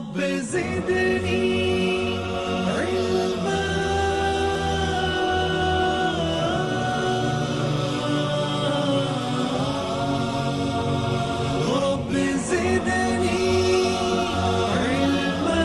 رب زدني علما رب زدني علما.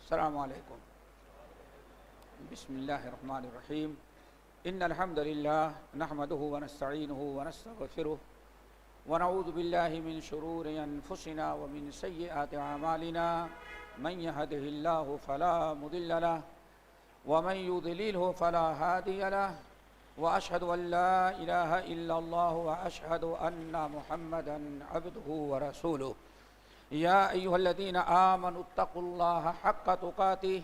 السلام علیکم. بسم اللہ الرحمن الرحیم. ان الحمد للہ نحمده ونستعینه ونستغفره ونعوذ باللہ من شرور انفسنا ومن سیئات اعمالنا. من يهده الله فلا مضل له ومن يضلله فلا هادي له واشهد ان لا اله الا الله واشهد ان محمدا عبده ورسوله. يا أيها الذين آمنوا اتقوا الله حق تقاته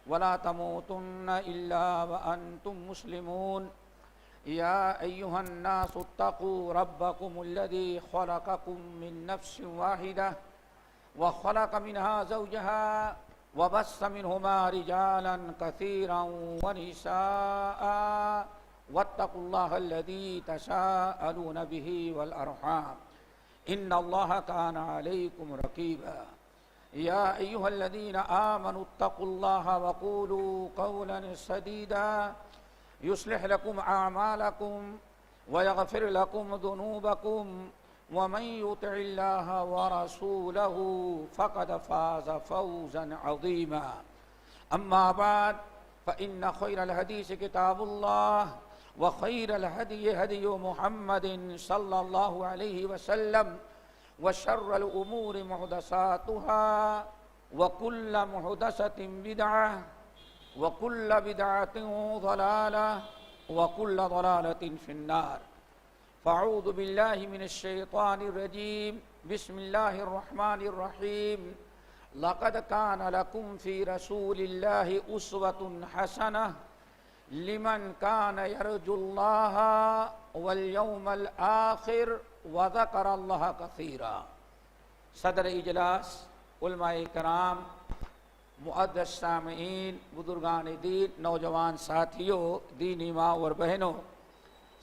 ولا تموتن إلا وأنتم مسلمون. يا أيها الناس اتقوا ربكم الذي خلقكم من نفس واحدة وخلق منها زوجها وبث منهما رجالا كثيرا ونساء واتقوا الله الذي تساءلون به والأرحام ان الله كان عليكم رقيبا. يا ايها الذين امنوا اتقوا الله وقولوا قولا سديدا يصلح لكم اعمالكم ويغفر لكم ذنوبكم ومن يطع الله ورسوله فقد فاز فوزا عظيما. اما بعد فان خير الحديث كتاب الله وخير الهدي هدي محمد صلى الله عليه وسلم وشر الأمور محدثاتها وكل محدثة بدعة وكل بدعة ضلالة وكل ضلالة في النار. فأعوذ بالله من الشيطان الرجيم. بسم الله الرحمن الرحيم. لقد كان لكم في رسول الله أسوة حسنة لمن كان يرجو الله واليوم الآخر وذكر الله كثيرا. صدر اجلاس، علماء کرام، معزز سامعین، بزرگان دین، نوجوان ساتھیوں، دینی ماں اور بہنوں،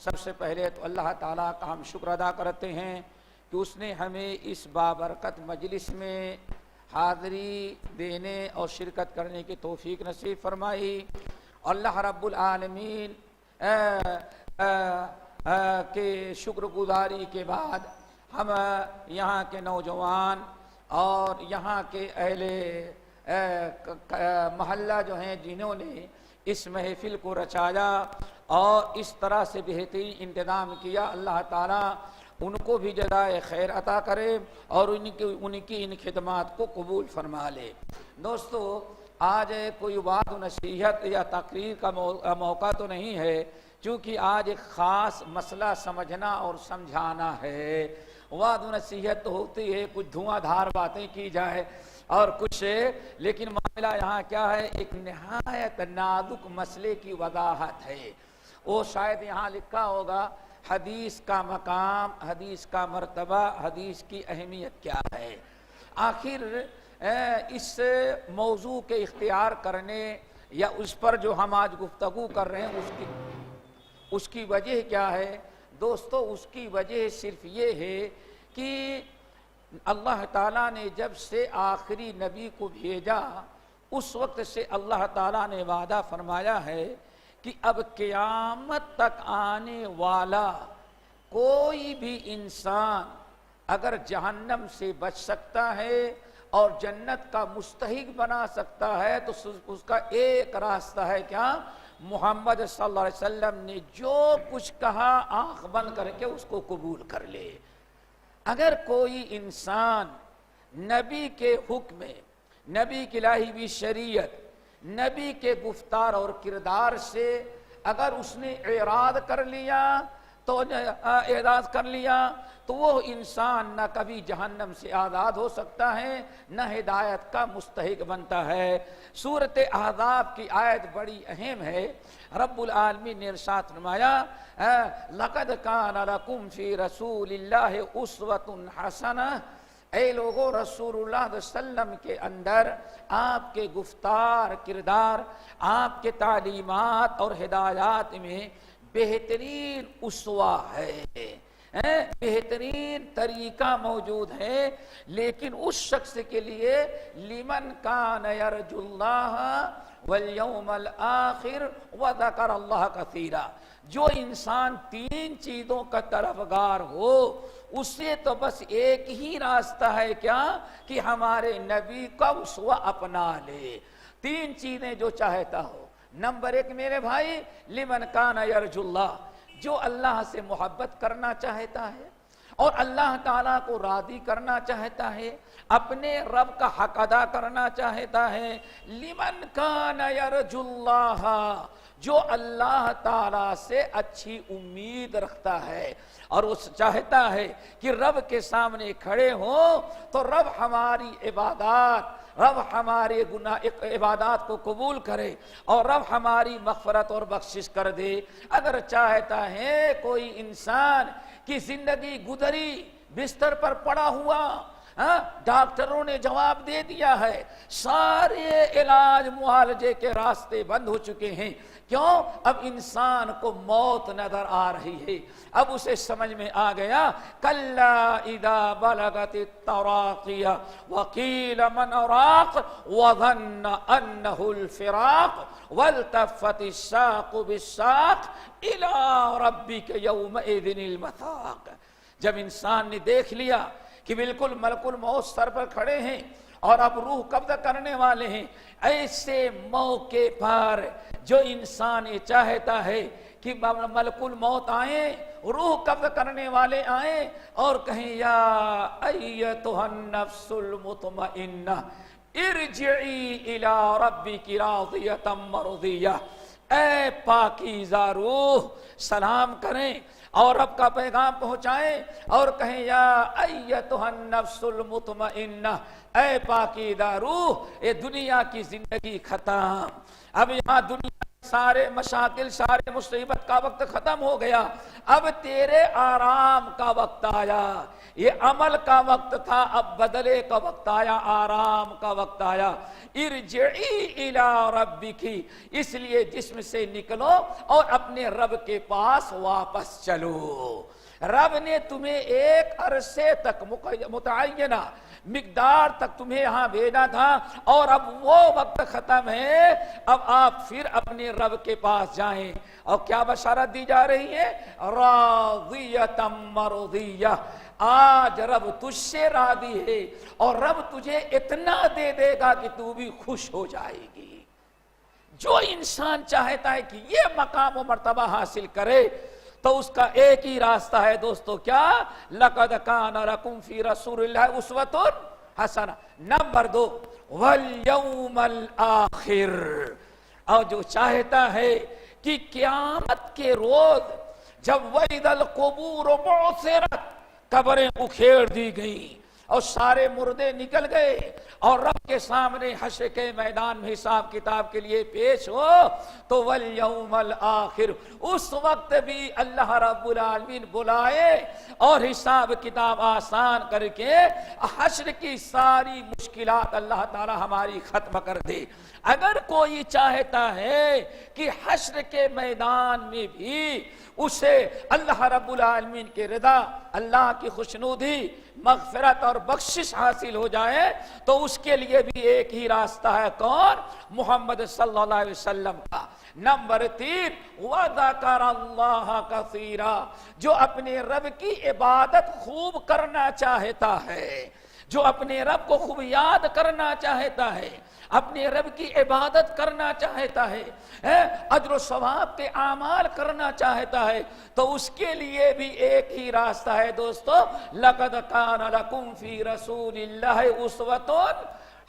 سب سے پہلے تو اللہ تعالیٰ کا ہم شکر ادا کرتے ہیں کہ اس نے ہمیں اس بابرکت مجلس میں حاضری دینے اور شرکت کرنے کی توفیق نصیب فرمائی. اللہ رب العالمین کے شکر گزاری کے بعد ہم یہاں کے نوجوان اور یہاں کے اہل محلہ جو ہیں جنہوں نے اس محفل کو رچایا اور اس طرح سے بہترین انتظام کیا، اللہ تعالیٰ ان کو بھی جزائے خیر عطا کرے اور ان کی ان خدمات کو قبول فرما لے. دوستو، آج کوئی وعظ و نصیحت یا تقریر کا موقع تو نہیں ہے، چونکہ آج ایک خاص مسئلہ سمجھنا اور سمجھانا ہے. وعظ و نصیحت تو ہوتی ہے، کچھ دھواں دھار باتیں کی جائے اور کچھ، لیکن معاملہ یہاں کیا ہے؟ ایک نہایت نازک مسئلے کی وضاحت ہے. وہ شاید یہاں لکھا ہوگا حدیث کا مقام، حدیث کا مرتبہ، حدیث کی اہمیت کیا ہے. آخر اس موضوع کے اختیار کرنے یا اس پر جو ہم آج گفتگو کر رہے ہیں اس کی وجہ کیا ہے؟ دوستو، اس کی وجہ صرف یہ ہے کہ اللہ تعالیٰ نے جب سے آخری نبی کو بھیجا اس وقت سے اللہ تعالیٰ نے وعدہ فرمایا ہے کہ اب قیامت تک آنے والا کوئی بھی انسان اگر جہنم سے بچ سکتا ہے اور جنت کا مستحق بنا سکتا ہے تو اس کا ایک راستہ ہے کیا؟ محمد صلی اللہ علیہ وسلم نے جو کچھ کہا آنکھ بند کر کے اس کو قبول کر لے. اگر کوئی انسان نبی کے حکم، نبی کی لائی ہوئی شریعت، نبی کے گفتار اور کردار سے اگر اس نے اعراض کر لیا تو اعراض کر لیا تو وہ انسان نہ کبھی جہنم سے آزاد ہو سکتا ہے نہ ہدایت کا مستحق بنتا ہے۔ سورۃ احزاب کی آیت بڑی اہم ہے۔ رب العالمین نے ارشاد فرمایا لقد کان لکم فی رسول اللہ اسوۃ حسنہ، اے لوگو رسول اللہ صلی اللہ علیہ وسلم کے اندر آپ کے گفتار کردار، آپ کے تعلیمات اور ہدایات میں بہترین اسوہ ہے، بہترین طریقہ موجود ہے، لیکن اس شخص کے لیے لمن کان یرجو اللہ والیوم الآخر وذکر اللہ کثیرا، جو انسان تین چیزوں کا طرفدار ہو اسے تو بس ایک ہی راستہ ہے کیا کہ ہمارے نبی کا اسوہ اپنا لے۔ تین چیزیں جو چاہتا ہو، نمبر ایک میرے بھائی لمن کان یرجو اللہ، جو اللہ سے محبت کرنا چاہتا ہے اور اللہ تعالیٰ کو راضی کرنا چاہتا ہے، اپنے رب کا حق ادا کرنا چاہتا ہے۔ لمن کان یرجو اللہ، جو اللہ تعالیٰ سے اچھی امید رکھتا ہے اور اس چاہتا ہے کہ رب کے سامنے کھڑے ہوں تو رب ہماری عبادات، رب ہمارے گناہ عبادات کو قبول کرے اور رب ہماری مغفرت اور بخشش کر دے۔ اگر چاہتا ہے کوئی انسان کی زندگی گزری بستر پر پڑا ہوا، ڈاکٹروں نے جواب دے دیا ہے، سارے علاج معالجے کے راستے بند ہو چکے ہیں، کیوں؟ اب انسان کو موت نظر آ رہی ہے، اب اسے سمجھ میں آ گیا کلا اذا بلغت التراقی وقیل من راق وظن انہ الفراق والتفت الساق بالساق الى ربک یومئذ المساق۔ جب انسان نے دیکھ لیا کہ بالکل ملک الموت سر پر کھڑے ہیں اور اب روح قبضہ کرنے والے ہیں، ایسے موقع پر جو انسان یہ چاہتا ہے کہ ملک الموت آئیں، روح قبض کرنے والے آئیں اور کہیں یا ایتھا النفس المطمئنہ ارجعی الی ربک راضیۃ مرضیہ، اے پاکیزہ روح سلام کریں اور رب کا پیغام پہنچائیں اور کہیں یا ایتھا النفس المطمئنہ، اے پاکیزہ روح یہ دنیا کی زندگی ختم، اب یہاں دنیا سارے مشاکل سارے مصیبت کا وقت ختم ہو گیا، اب تیرے آرام کا وقت آیا، یہ عمل کا وقت تھا اب بدلے کا وقت آیا، آرام کا وقت آیا۔ ارجعی الی ربکی، اس لیے جسم سے نکلو اور اپنے رب کے پاس واپس چلو۔ رب نے تمہیں ایک عرصے تک متعینہ مقدار تک تمہیں یہاں بھیجا تھا اور اب وہ وقت ختم ہے، اب آپ پھر اپنے رب کے پاس جائیں۔ اور کیا بشارت دی جا رہی ہے؟ راضیۃ مرضیہ، آج رب تجھ سے راضی ہے اور رب تجھے اتنا دے دے گا کہ تو بھی خوش ہو جائے گی۔ جو انسان چاہتا ہے کہ یہ مقام و مرتبہ حاصل کرے تو اس کا ایک ہی راستہ ہے دوستو، کیا؟ لقد کان لکم فی رسول اللہ اسوۃ حسنہ۔ نمبر 2 والیوم الآخر، اور جو چاہتا ہے کہ قیامت کے روز جب وَإِذَا الْقُبُورُ بُعْثِرَتْ، قبریں اکھیڑ دی گئیں اور سارے مردے نکل گئے اور رب کے سامنے حشر کے میدان میں حساب کتاب کے لیے پیش ہو، تو والیوم الآخر، اس وقت بھی اللہ رب العالمین بلائے اور حساب کتاب آسان کر کے حشر کی ساری مشکلات اللہ تعالی ہماری ختم کر دے۔ اگر کوئی چاہتا ہے کہ حشر کے میدان میں بھی اسے اللہ رب العالمین کے رضا، اللہ کی خوشنودی، مغفرت اور بخشش حاصل ہو جائے تو اس کے لیے بھی ایک ہی راستہ ہے، کون؟ محمد صلی اللہ علیہ وسلم کا۔ نمبر 3 وَذَكَرَ اللَّهَ كَثِيرًا، جو اپنے رب کی عبادت خوب کرنا چاہتا ہے، جو اپنے رب کو خوب یاد کرنا چاہتا ہے، اپنے رب کی عبادت کرنا چاہتا ہے، اجر و ثواب کے اعمال کرنا چاہتا ہے، تو اس کے لیے بھی ایک ہی راستہ ہے دوستو، لقد کان لکم فی رسول اللہ اسوۃ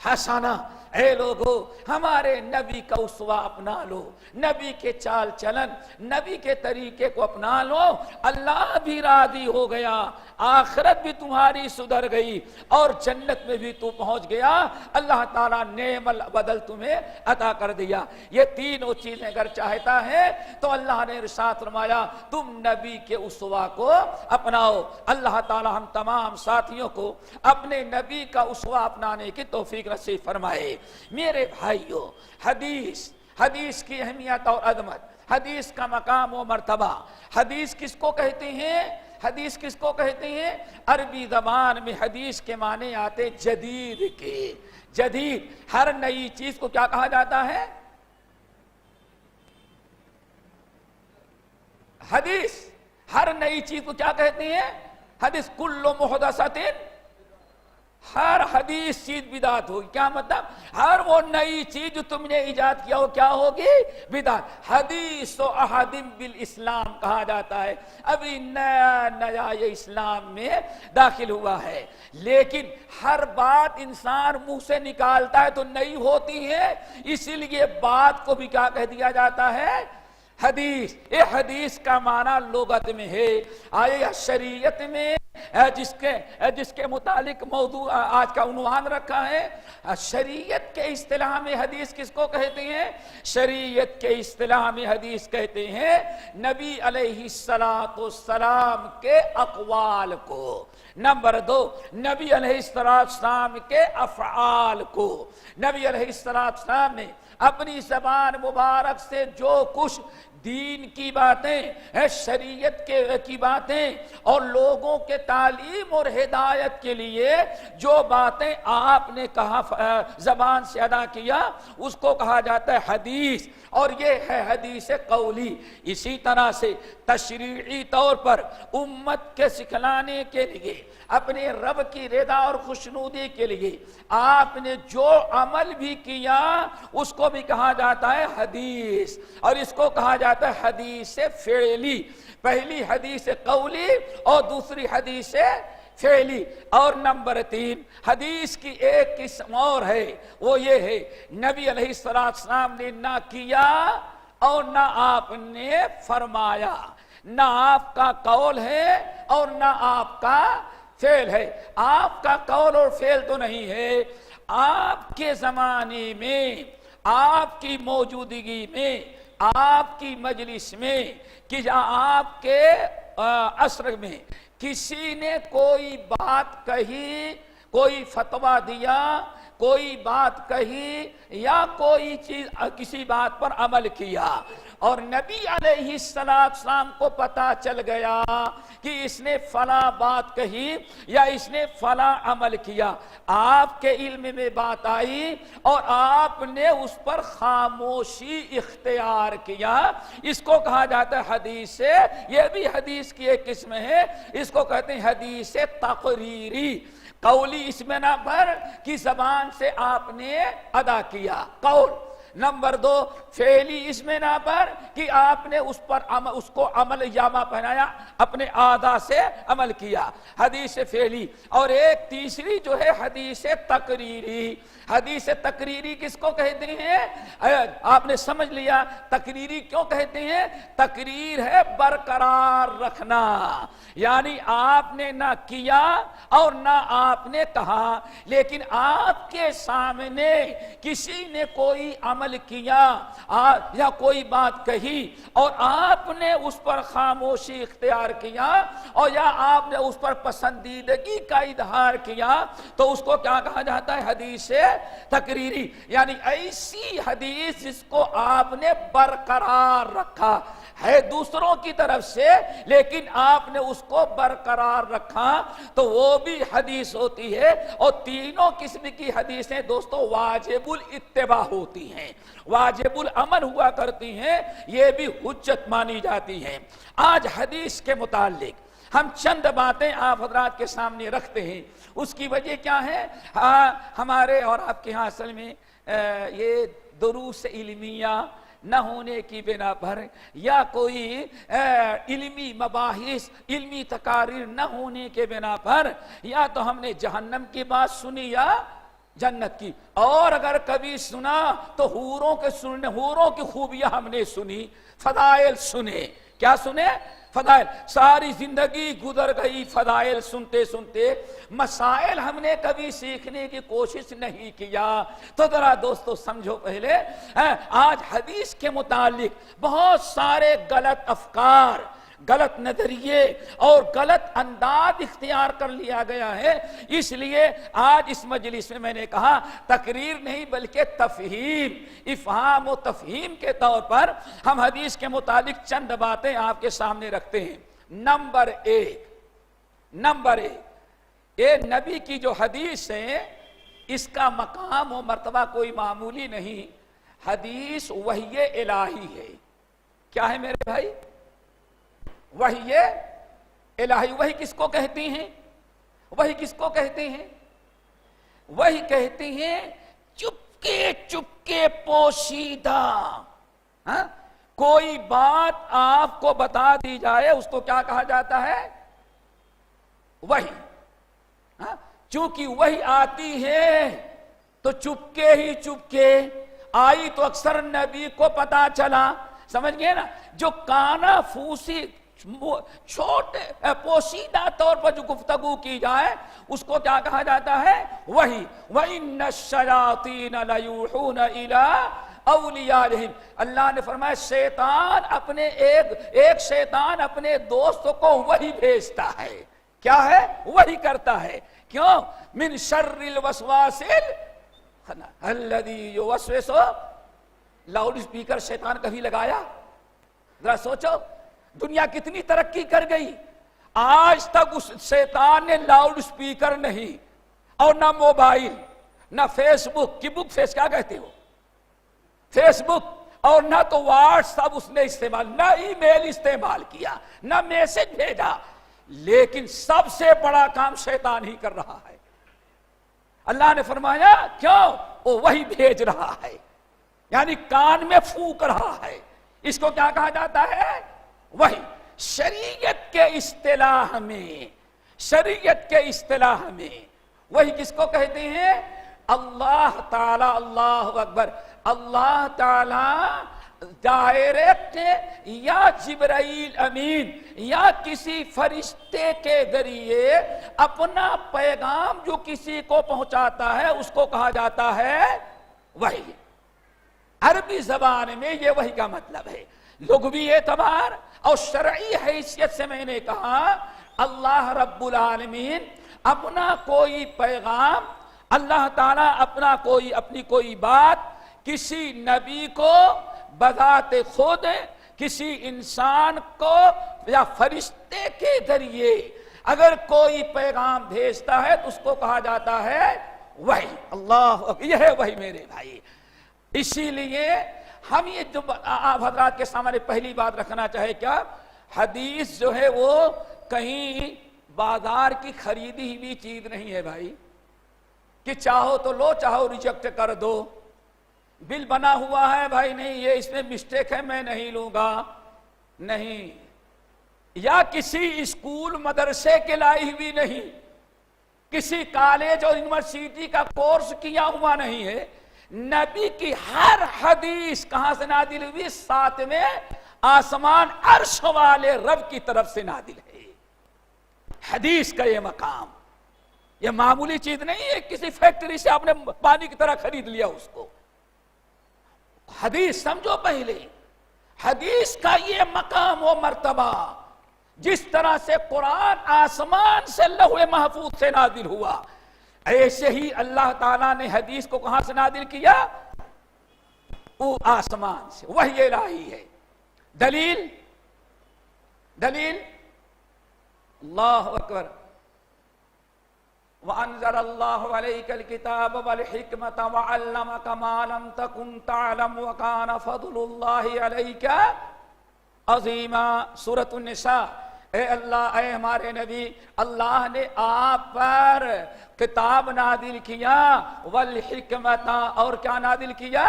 حسنا، اے لوگو ہمارے نبی کا اسوہ اپنا لو، نبی کے چال چلن، نبی کے طریقے کو اپنا لو، اللہ بھی راضی ہو گیا، آخرت بھی تمہاری سدھر گئی اور جنت میں بھی تو پہنچ گیا، اللہ تعالیٰ نعم البدل تمہیں عطا کر دیا۔ یہ تینوں چیزیں اگر چاہتا ہے تو اللہ نے ارشاد فرمایا تم نبی کے اسوہ کو اپناؤ۔ اللہ تعالیٰ ہم تمام ساتھیوں کو اپنے نبی کا اسوہ اپنانے کی توفیق نصیب فرمائے۔ میرے بھائیوں، حدیث کی اہمیت اور عظمت، حدیث کا مقام و مرتبہ، حدیث کس کو کہتے ہیں؟ حدیث کس کو کہتے ہیں؟ عربی زبان میں حدیث کے معنی آتے جدید کے۔ جدید، ہر نئی چیز کو کیا کہا جاتا ہے؟ حدیث۔ ہر نئی چیز کو کیا کہتے ہیں؟ حدیث۔ کل محدثۃ، ہر حدیث چیز بدعت ہوگی۔ کیا مطلب؟ ہر وہ نئی چیز جو تم نے ایجاد کیا ہو کیا ہوگی؟ بدعت۔ حدیث و احادم بالاسلام کہا جاتا ہے، ابھی نیا یہ اسلام میں داخل ہوا ہے، لیکن ہر بات انسان منہ سے نکالتا ہے تو نئی ہوتی ہے، اسی لیے بات کو بھی کیا کہہ دیا جاتا ہے؟ حدیث۔ یہ حدیث کا معنی لغت میں ہے، آیا شریعت میں جس کے متعلق موضوع آج کا عنوان رکھا ہے، شریعت کے اصطلاح میں حدیث کس کو کہتے ہیں؟ شریعت کے اصطلاح میں حدیث کہتے ہیں نبی علیہ السلام کے اقوال کو، نمبر 2 نبی علیہ السلام کے افعال کو۔ نبی علیہ السلام نے اپنی زبان مبارک سے جو کچھ دین کی باتیں، شریعت کی باتیں اور لوگوں کے تعلیم اور ہدایت کے لیے جو باتیں آپ نے کہا زبان سے ادا کیا، اس کو کہا جاتا ہے حدیث، اور یہ ہے حدیث قولی۔ اسی طرح سے تشریعی طور پر امت کے سکھلانے کے لیے، اپنے رب کی رضا اور خوشنودی کے لیے آپ نے جو عمل بھی کیا اس کو بھی کہا جاتا ہے حدیث، اور اس کو کہا جاتا ہے حدیث فعلی۔ پہلی حدیث قولی اور دوسری حدیث فعلی۔ اور نمبر 3 حدیث کی ایک قسم اور ہے، وہ یہ ہے نبی علیہ السلام نے نہ کیا اور نہ آپ نے فرمایا، نہ آپ کا قول ہے اور نہ آپ کا فعل ہے۔ آپ کا قول اور فعل تو نہیں ہے، آپ کے زمانے میں، آپ کی موجودگی میں، آپ کی مجلس میں، کہ آپ کے عصر میں کسی نے کوئی بات کہی، کوئی فتویٰ دیا، کوئی بات کہی یا کوئی چیز کسی بات پر عمل کیا، اور نبی علیہ السلام کو پتا چل گیا کہ اس نے فلاں بات کہی یا اس نے فلاں عمل کیا، آپ کے علم میں بات آئی اور آپ نے اس پر خاموشی اختیار کیا، اس کو کہا جاتا ہے حدیث۔ یہ بھی حدیث کی ایک قسم ہے، اس کو کہتے ہیں حدیث تقریری۔ قولی اس میں نہ پر کی زبان سے آپ نے ادا کیا قول، نمبر 2 فعلی اس میں نہ پر کہ آپ نے اس پر اس کو عمل یامہ پہنایا، اپنے اعضاء سے عمل کیا، حدیث فعلی۔ اور ایک تیسری جو ہے حدیث تقریری۔ حدیث تقریری کس کو کہتے ہیں؟ آپ نے سمجھ لیا تقریری کیوں کہتے ہیں؟ تقریر ہے برقرار رکھنا، یعنی آپ نے نہ کیا اور نہ آپ نے کہا، لیکن آپ کے سامنے کسی نے کوئی عمل کیا یا کوئی بات کہی اور آپ نے اس پر خاموشی اختیار کیا اور یا آپ نے اس پر پسندیدگی کا اظہار کیا، تو اس کو کیا کہا جاتا ہے؟ حدیث تقریری۔ یعنی ایسی حدیث جس کو آپ نے برقرار رکھا ہے دوسروں کی طرف سے، لیکن آپ نے اس کو برقرار رکھا، تو وہ بھی حدیث ہوتی ہے۔ اور تینوں قسم کی حدیثیں دوستو واجب الاتباع ہوتی ہیں، واجب العمل ہوا کرتی ہیں، یہ بھی حجت مانی جاتی ہیں۔ آج حدیث کے متعلق ہم چند باتیں آپ حضرات کے سامنے رکھتے ہیں۔ اس کی وجہ کیا ہے؟ ہمارے اور آپ کے ہاں اصل میں یہ دروس علمیہ نہ ہونے کی بنا پر یا کوئی علمی مباحث، علمی تقاریر نہ ہونے کے بنا پر، یا تو ہم نے جہنم کی بات سنی یا جنت کی. اور اگر کبھی سنا تو حوروں کی خوبیاں ہم نے سنی, فضائل سنے. کیا سنے؟ فضائل. ساری زندگی گزر گئی فضائل سنتے سنتے, مسائل ہم نے کبھی سیکھنے کی کوشش نہیں کیا. تو ذرا دوستو سمجھو پہلے, آج حدیث کے متعلق بہت سارے غلط افکار, غلط نظریے اور غلط انداز اختیار کر لیا گیا ہے. اس لیے آج اس مجلس میں نے کہا تقریر نہیں بلکہ تفہیم, افہام و تفہیم کے طور پر ہم حدیث کے متعلق چند باتیں آپ کے سامنے رکھتے ہیں. نمبر ایک, یہ نبی کی جو حدیث ہے اس کا مقام و مرتبہ کوئی معمولی نہیں. حدیث وحی الہی ہے. کیا ہے میرے بھائی؟ وحی الہی. وحی کس کو کہتی ہیں؟ وحی کس کو کہتے ہیں؟ وحی کہتے ہیں چپکے چپکے پوشیدہ. کوئی بات آپ کو بتا دی جائے اس کو کیا کہا جاتا ہے؟ وحی. چونکہ وحی آتی ہے تو چپکے ہی چپکے آئی تو اکثر نبی کو پتا چلا. سمجھ گئے نا؟ جو کانا پھوسی چھوٹے پوشیدہ طور پر جو گفتگو کی جائے اس کو کیا کہا جاتا ہے؟ وحی. وَإِنَّ الشَّيَاطِينَ لَيُوحُونَ إِلَىٰ أَوْلِيَائِهِمْ. اللہ نے فرمایا شیطان اپنے ایک شیطان اپنے دوست کو وحی بھیجتا ہے. کیا ہے؟ وحی کرتا ہے. کیوں؟ من شر الوسواس الذی یوسوس. لاؤڈ اسپیکر شیطان کبھی لگایا؟ ذرا سوچو, دنیا کتنی ترقی کر گئی, آج تک اس شیطان نے لاؤڈ اسپیکر نہیں, اور نہ موبائل, نہ فیس بک کی بک فیس کیا کہتے ہو, فیس بک, اور نہ تو واٹس ایپ اس نے استعمال, نہ ای میل استعمال کیا, نہ میسج بھیجا. لیکن سب سے بڑا کام شیطان ہی کر رہا ہے. اللہ نے فرمایا کیوں؟ وہ وہی بھیج رہا ہے, یعنی کان میں پھونک رہا ہے. اس کو کیا کہا جاتا ہے؟ وہی. شریعت کے اصطلاح میں وہی کس کو کہتے ہیں؟ اللہ تعالی, اللہ اکبر, اللہ تعالی ڈائریکٹ یا جبرائیل امین یا کسی فرشتے کے ذریعے اپنا پیغام جو کسی کو پہنچاتا ہے اس کو کہا جاتا ہے وحی. عربی زبان میں یہ وحی کا مطلب ہے. لغوی اعتبار اور شرعی حیثیت سے میں نے کہا اللہ رب العالمین اپنا کوئی پیغام, اللہ تعالیٰ اپنی کوئی بات کسی نبی کو بذات خود کسی انسان کو یا فرشتے کے ذریعے اگر کوئی پیغام بھیجتا ہے تو اس کو کہا جاتا ہے وحی. اللہ, یہ ہے وحی میرے بھائی. اسی لیے ہم یہ جو آپ حضرات کے سامنے پہلی بات رکھنا چاہے, کیا حدیث جو ہے وہ کہیں بازار کی خریدی ہوئی چیز نہیں ہے بھائی, کہ چاہو تو لو چاہو ریجیکٹ کر دو. بل بنا ہوا ہے بھائی, نہیں یہ اس میں مسٹیک ہے میں نہیں لوں گا, نہیں. یا کسی اسکول مدرسے کے لائی ہوئی نہیں, کسی کالج اور یونیورسٹی کا کورس کیا ہوا نہیں ہے. نبی کی ہر حدیث کہاں سے نازل ہوئی؟ ساتویں آسمان عرش والے رب کی طرف سے نازل ہے. حدیث کا یہ مقام, یہ معمولی چیز نہیں ہے کسی فیکٹری سے آپ نے پانی کی طرح خرید لیا اس کو. حدیث سمجھو پہلے, حدیث کا یہ مقام و مرتبہ, جس طرح سے قرآن آسمان سے لوح محفوظ سے نازل ہوا, ایسے ہی اللہ تعالیٰ نے حدیث کو کہاں سے نازل کیا؟ وہ آسمان سے. وحی الہی ہے. دلیل اللہ اکبر. وَأَنزَلَ اللَّهُ عَلَيْكَ الْكِتَابَ وَالْحِكْمَةَ وَعَلَّمَكَ مَا لَمْ تَكُنْ تَعْلَمُ وَكَانَ فَضْلُ اللَّهِ عَلَيْكَ عَظِيمًا. سورۃ النساء. اے اللہ, اے ہمارے نبی, اللہ نے آپ پر کتاب نازل کیا, والحکمت, اور کیا نازل کیا؟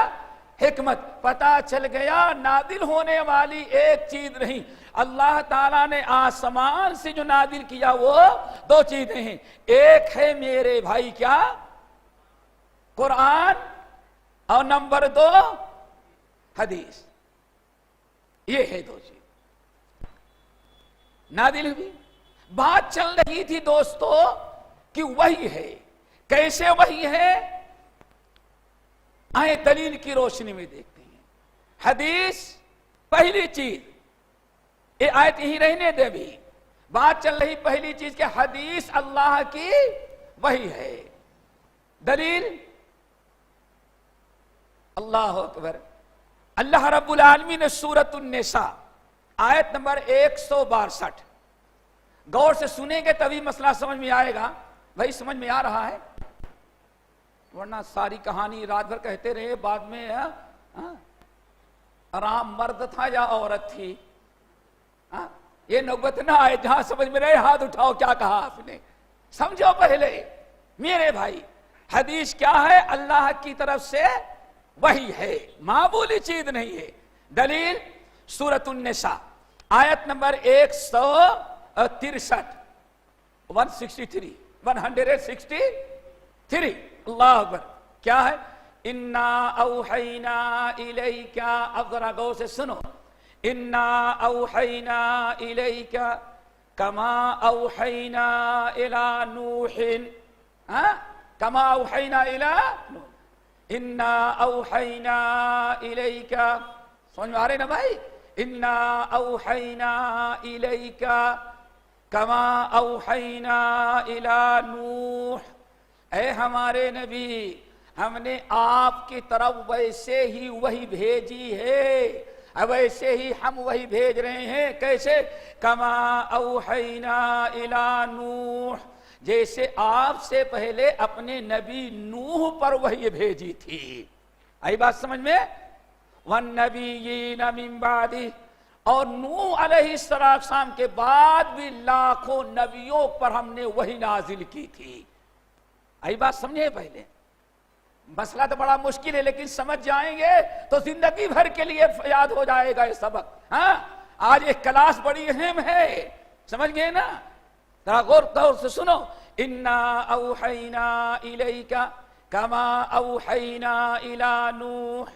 حکمت. پتہ چل گیا نازل ہونے والی ایک چیز نہیں, اللہ تعالیٰ نے آسمان سے جو نازل کیا وہ دو چیزیں ہیں. ایک ہے میرے بھائی کیا؟ قرآن اور نمبر 2 حدیث. یہ ہے 2 چیز نازل ہوئی. بات چل رہی تھی دوستو کہ وحی ہے. کیسے وحی ہے؟ آئے دلیل کی روشنی میں دیکھتے ہیں. حدیث پہلی چیز، یہ آیت یہی رہنے دے. بھی بات چل رہی پہلی چیز کہ حدیث اللہ کی وحی ہے. دلیل اللہ اکبر. اللہ رب العالمین نے سورۃ النساء آیت نمبر 162، غور سے سنیں گے تبھی مسئلہ سمجھ میں آئے گا. بھائی سمجھ میں آ رہا ہے؟ ورنہ ساری کہانی رات بھر کہتے رہے، بعد میں آرام مرد تھا یا عورت تھی. یہ نوبت نہ آئے جہاں سمجھ میں رہے ہاتھ اٹھاؤ کیا کہا آپ نے. سمجھو پہلے میرے بھائی، حدیث کیا ہے؟ اللہ کی طرف سے وحی ہے، معمولی چیز نہیں ہے. دلیل سورۃ النساء آیت نمبر 163 163. اللہ اکبر. کیا ہے؟ انا اوحینا الیک، اب ذرا غور سے سنو. انا اوحینا الیک کما اوحینا الی نوح، کما اوحینا الی نوح. انا اوحینا الیک، سمجھ میں آ رہے نا بھائی؟ انا اوحینا الیک کما اوحینا الی نوح. اے ہمارے نبی، ہم نے آپ کی طرف ویسے ہی وحی بھیجی ہے، ویسے ہی ہم وحی بھیج رہے ہیں. کیسے؟ کما اوحینا الی نوح، جیسے آپ سے پہلے اپنے نبی نوح پر وحی بھیجی تھی. آئی بات سمجھ میں؟ والنبیین من بعدہ، اور نوح علیہ السلام کے بعد بھی لاکھوں نبیوں پر ہم نے وحی نازل کی تھی. آئی بات سمجھے؟ پہلے مسئلہ تو بڑا مشکل ہے لیکن سمجھ جائیں گے تو زندگی بھر کے لیے یاد ہو جائے گا یہ سبق. آج ایک کلاس بڑی اہم ہے، سمجھ گئے نا؟ ذرا غور سے سنو. انا اوحینا الیک کما اوحینا الی نوح.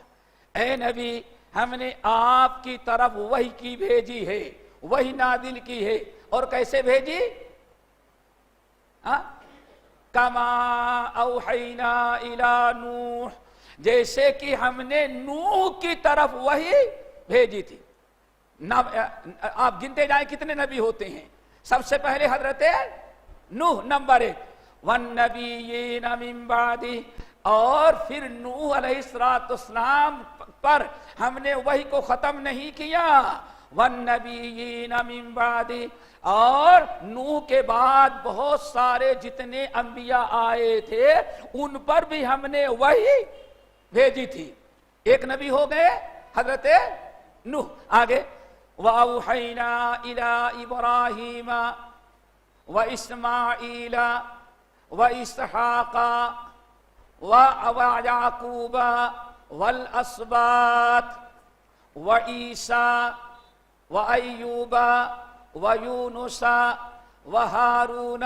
اے نبی، ہم نے آپ کی طرف وحی کی بھیجی ہے، وحی نازل کی ہے. اور کیسے بھیجی؟ کما اوحینا الی نوح، جیسے کہ ہم نے نوح کی طرف وحی بھیجی تھی. آپ گنتے جائیں کتنے نبی ہوتے ہیں. سب سے پہلے حضرت نوح نمبر 1. والنبیین من بعدہ، اور پھر نوح علیہ السلام پر ہم نے وحی کو ختم نہیں کیا. والنبیین من بعدہ، اور نوح کے بعد بہت سارے جتنے انبیاء آئے تھے ان پر بھی ہم نے وحی بھیجی تھی. ایک نبی ہو گئے حضرت نوح. آگے وَأَوْحَيْنَا إِلَىٰ إِبْرَاهِيمَ وَإِسْمَاعِيلَ وَإِسْحَاقَ وَيَعْقُوبَ وَالْأَسْبَاطِ وَعِيسَىٰ وَأَيُّوبَ وَيُونُسَ وَهَارُونَ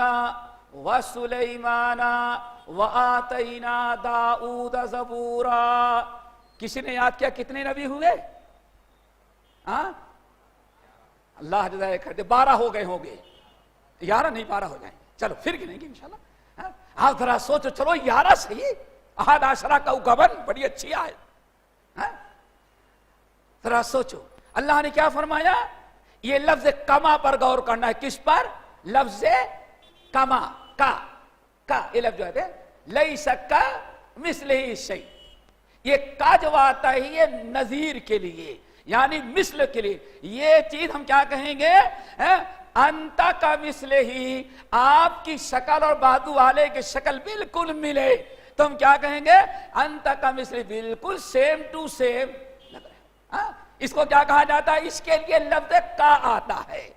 وَسُلَيْمَانَ وَآتَيْنَا دَاؤُودَ زَبُورًا. کسی نے یاد کیا کتنے نبی ہوئے؟ اللہ جزائے خیر. 12 ہو گئے ہوں گے. 11 نہیں 12 ہو جائیں. چلو پھر گنیں گے انشاءاللہ. آپ ذرا سوچو. چلو 11 صحیح. احد عشرہ کا گبن بڑی اچھی آیت. ذرا سوچو اللہ نے کیا فرمایا. یہ لفظ کما پر غور کرنا ہے. کس پر؟ لفظ کما. کا یہ لفظ جو ہے لیس کمثلہ شیء. یہ کا جو آتا ہے یہ نظیر کے لیے یعنی مثل کے لیے. یہ چیز ہم کیا کہیں گے؟ انت کا مثل ہی. آپ کی شکل اور بازو والے کی شکل بالکل ملے تو ہم کیا کہیں گے؟ انت کا مثل، بالکل سیم ٹو سیم لگ رہے. اس کو کیا کہا جاتا ہے؟ اس کے لیے لفظ کا آتا ہے.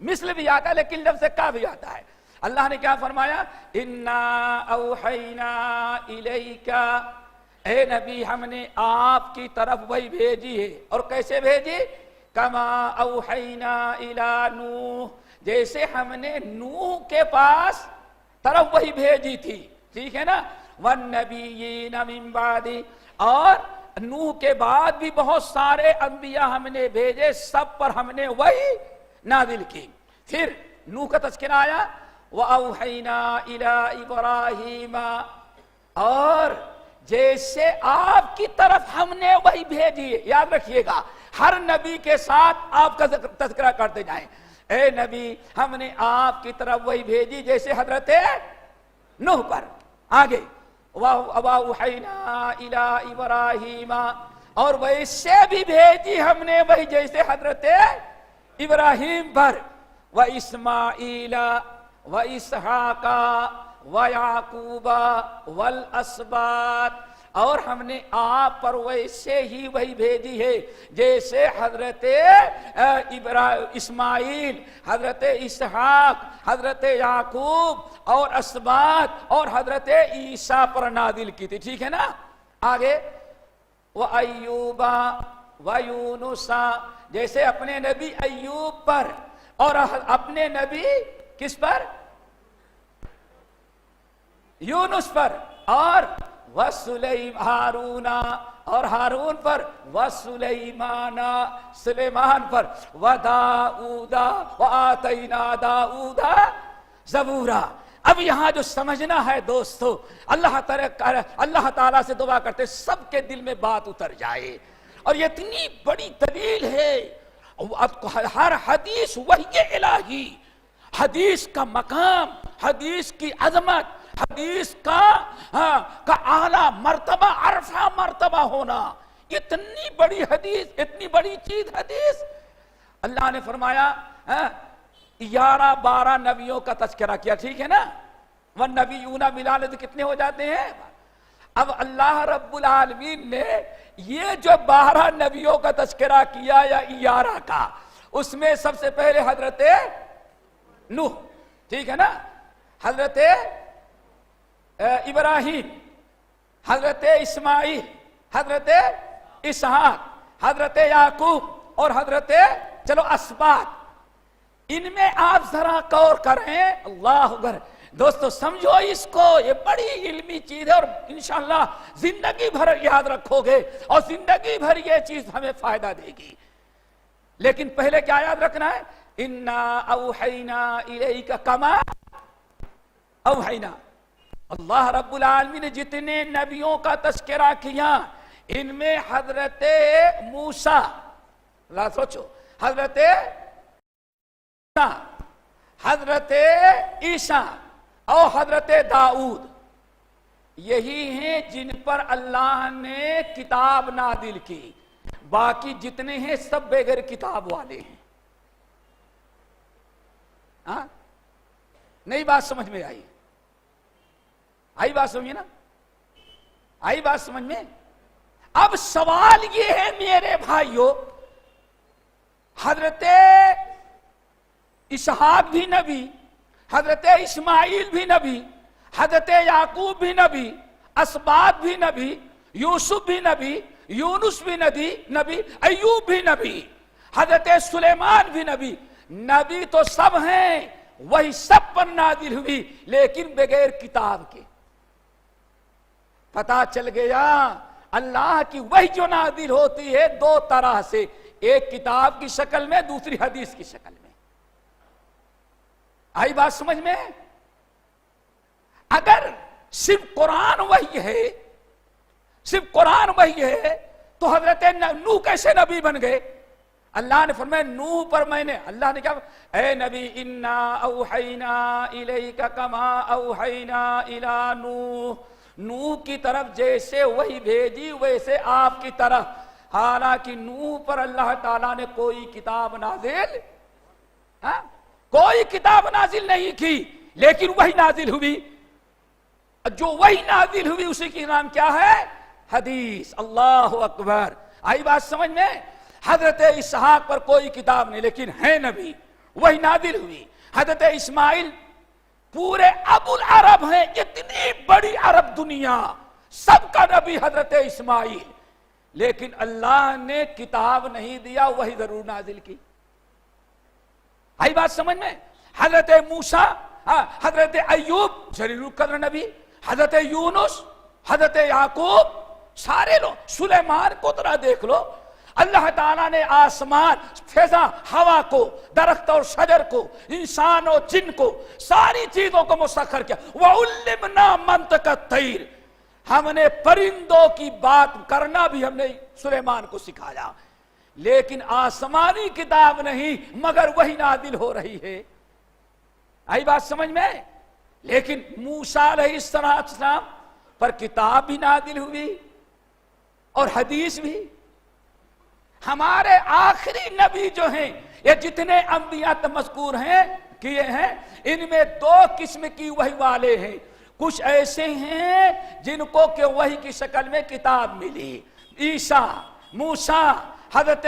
مثل بھی آتا ہے لیکن لفظ کا بھی آتا ہے. اللہ نے کیا فرمایا؟ انا اوحینا الیک، اے نبی ہم نے آپ کی طرف وہی بھیجی ہے. اور کیسے بھیجی؟ کما اوحینا الی نوح، جیسے ہم نے نوح کے پاس طرف وہی بھیجی تھی. ٹھیک ہے نا؟ والنبیین من بعدی، اور نوح کے بعد بھی بہت سارے انبیاء ہم نے بھیجے، سب پر ہم نے وحی نازل کی۔ پھر نوح کا تذکرہ آیا وَأَوْحَيْنَا إِلَىٰ إِبْرَاهِيمَ، اور جیسے آپ کی طرف ہم نے وحی بھیجی ہے۔ یاد رکھیے گا ہر نبی کے ساتھ آپ کا تذکرہ کرتے جائیں، اے نبی ہم نے آپ کی طرف وحی بھیجی جیسے حضرت نوح پر۔ آگے وَأَوْحَيْنَا إِلَىٰ إِبْرَاهِيمَ، اور ویسے بھی بھیجی ہم نے وہی جیسے حضرت ابراہیم پر، وَإِسْمَاعِيلَ وَإِسْحَاقَ وَيَعْقُوبَ وَالْأَسْبَاطِ، اور ہم نے آپ پر ویسے ہی وہی بھیجی ہے جیسے حضرت اسماعیل، حضرت اسحاق، حضرت یعقوب اور اسباط اور حضرت عیسیٰ پر نازل کی تھی۔ ٹھیک ہے نا؟ آگے وَأَيُّوبَ وَيُونُسَ، جیسے اپنے نبی ایوب پر اور اپنے نبی کس پر؟ یونس پر، اور ہارون، اور ہارون پر، وسلیمان، سلیمان پر، وداؤد وآتینا داؤد زبورا۔ اب یہاں جو سمجھنا ہے دوستو، اللہ تعالیٰ سے دعا کرتے سب کے دل میں بات اتر جائے، اور یہ اتنی بڑی دلیل ہے، ہر حدیث وحی الہی، حدیث کا مقام، حدیث کی عظمت، حدیث کا اعلیٰ مرتبہ، عرفہ مرتبہ ہونا، اتنی بڑی حدیث، اتنی بڑی چیز حدیث۔ اللہ نے فرمایا 11-12 نبیوں کا تذکرہ کیا، ٹھیک ہے نا؟ والنبیون ملالد کتنے ہو جاتے ہیں؟ اب اللہ رب العالمین نے یہ جو 12 نبیوں کا تذکرہ کیا یا 11 کا، اس میں سب سے پہلے حضرت نوح، ٹھیک ہے نا، حضرت ابراہیم، حضرت اسماعیل، حضرت اسحاق، حضرت یعقوب اور حضرت اسباط۔ ان میں آپ ذرا غور کریں، اللہ اکبر دوستو، سمجھو اس کو، یہ بڑی علمی چیز ہے، اور انشاءاللہ زندگی بھر یاد رکھو گے، اور زندگی بھر یہ چیز ہمیں فائدہ دے گی۔ لیکن پہلے کیا یاد رکھنا ہے؟ اِنَّا أَوْحَيْنَا إِلَيْكَ كَمَا أَوْحَيْنَا۔ اللہ رب العالمین نے جتنے نبیوں کا تذکرہ کیا، ان میں حضرت موسیٰ، اللہ سوچو، حضرت حضرت عیسیٰ اور حضرت داؤد، یہی ہیں جن پر اللہ نے کتاب نازل کی، باقی جتنے ہیں سب بغیر کتاب والے ہیں۔ ہاں، نئی بات سمجھ میں آئی؟ آئی بات سمجھے نا؟ آئی بات سمجھ میں؟ اب سوال یہ ہے میرے بھائیوں، حضرت اسحاق بھی نبی، حضرت اسماعیل بھی نبی، حضرت یعقوب بھی نبی، اسباط بھی نبی، یوسف بھی نبی، یونس بھی نبی، ایوب بھی نبی، حضرت سلیمان بھی نبی۔ نبی تو سب ہیں، وہی سب پر نازل ہوئی، لیکن بغیر کتاب کے۔ پتا چل گیا اللہ کی وحی جو نازل ہوتی ہے 2 طرح سے، ایک کتاب کی شکل میں، دوسری حدیث کی شکل میں۔ آئی بات سمجھ میں؟ اگر صرف قرآن وحی ہے، صرف قرآن وحی ہے، تو حضرت نوح کیسے نبی بن گئے؟ اللہ نے فرمایا نوح پر میں نے، اللہ نے کہا اے نبی انا اوحینا الیک کما اوحینا الی نوح، نوح کی طرف جیسے وہی بھیجی ویسے آپ کی طرف۔ حالانکہ نوح پر اللہ تعالیٰ نے کوئی کتاب نازل، کوئی کتاب نازل نہیں کی، لیکن وہی نازل ہوئی، جو وہی نازل ہوئی اسی کی نام کیا ہے؟ حدیث۔ اللہ اکبر، آئی بات سمجھ میں؟ حضرت اسحاق پر کوئی کتاب نہیں، لیکن ہے نبی، وہی نازل ہوئی۔ حضرت اسماعیل پورے ابو العرب ہیں، اتنی بڑی عرب دنیا، سب کا نبی حضرت اسماعیل، لیکن اللہ نے کتاب نہیں دیا، وہی ضرور نازل کی۔ آئی بات سمجھ میں؟ حضرت موسیٰ، حضرت ایوب جلیل القدر نبی، حضرت یونس، حضرت یعقوب، سارے لوگ، سلیمان کو ذرا دیکھ لو، اللہ تعالیٰ نے آسمان، فضا، ہوا کو، درخت اور شجر کو، انسان اور جن کو، ساری چیزوں کو مسخر کیا۔ وَعُلِّمْنَا مَنْطِقَ الطَّيْرِ، ہم نے پرندوں کی بات کرنا بھی ہم نے سلیمان کو سکھایا، لیکن آسمانی کتاب نہیں، مگر وہی نازل ہو رہی ہے۔ آئی بات سمجھ میں؟ لیکن موسیٰ علیہ السلام پر کتاب بھی نازل ہوئی اور حدیث بھی۔ ہمارے آخری نبی جو ہیں، یہ جتنے انبیاء مذکور ہیں کیے ہیں، ان میں دو قسم کی وحی والے ہیں۔ کچھ ایسے ہیں جن کو کہ وحی کی شکل میں کتاب ملی، عیسیٰ، موسیٰ، حضرت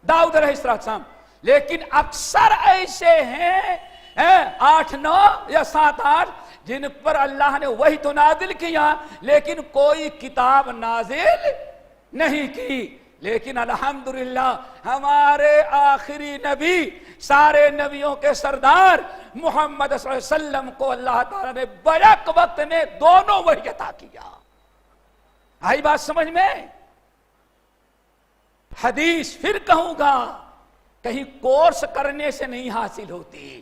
داؤد علیہ السلام، لیکن اکثر ایسے ہیں 8 9 یا 7 8 جن پر اللہ نے وحی تو نازل کیا لیکن کوئی کتاب نازل نہیں کی۔ لیکن الحمدللہ ہمارے آخری نبی، سارے نبیوں کے سردار محمد صلی اللہ علیہ وسلم کو اللہ تعالیٰ نے بیک وقت میں دونوں وحی عطا کیا۔ آئی بات سمجھ میں؟ حدیث پھر کہوں گا کہیں کورس کرنے سے نہیں حاصل ہوتی،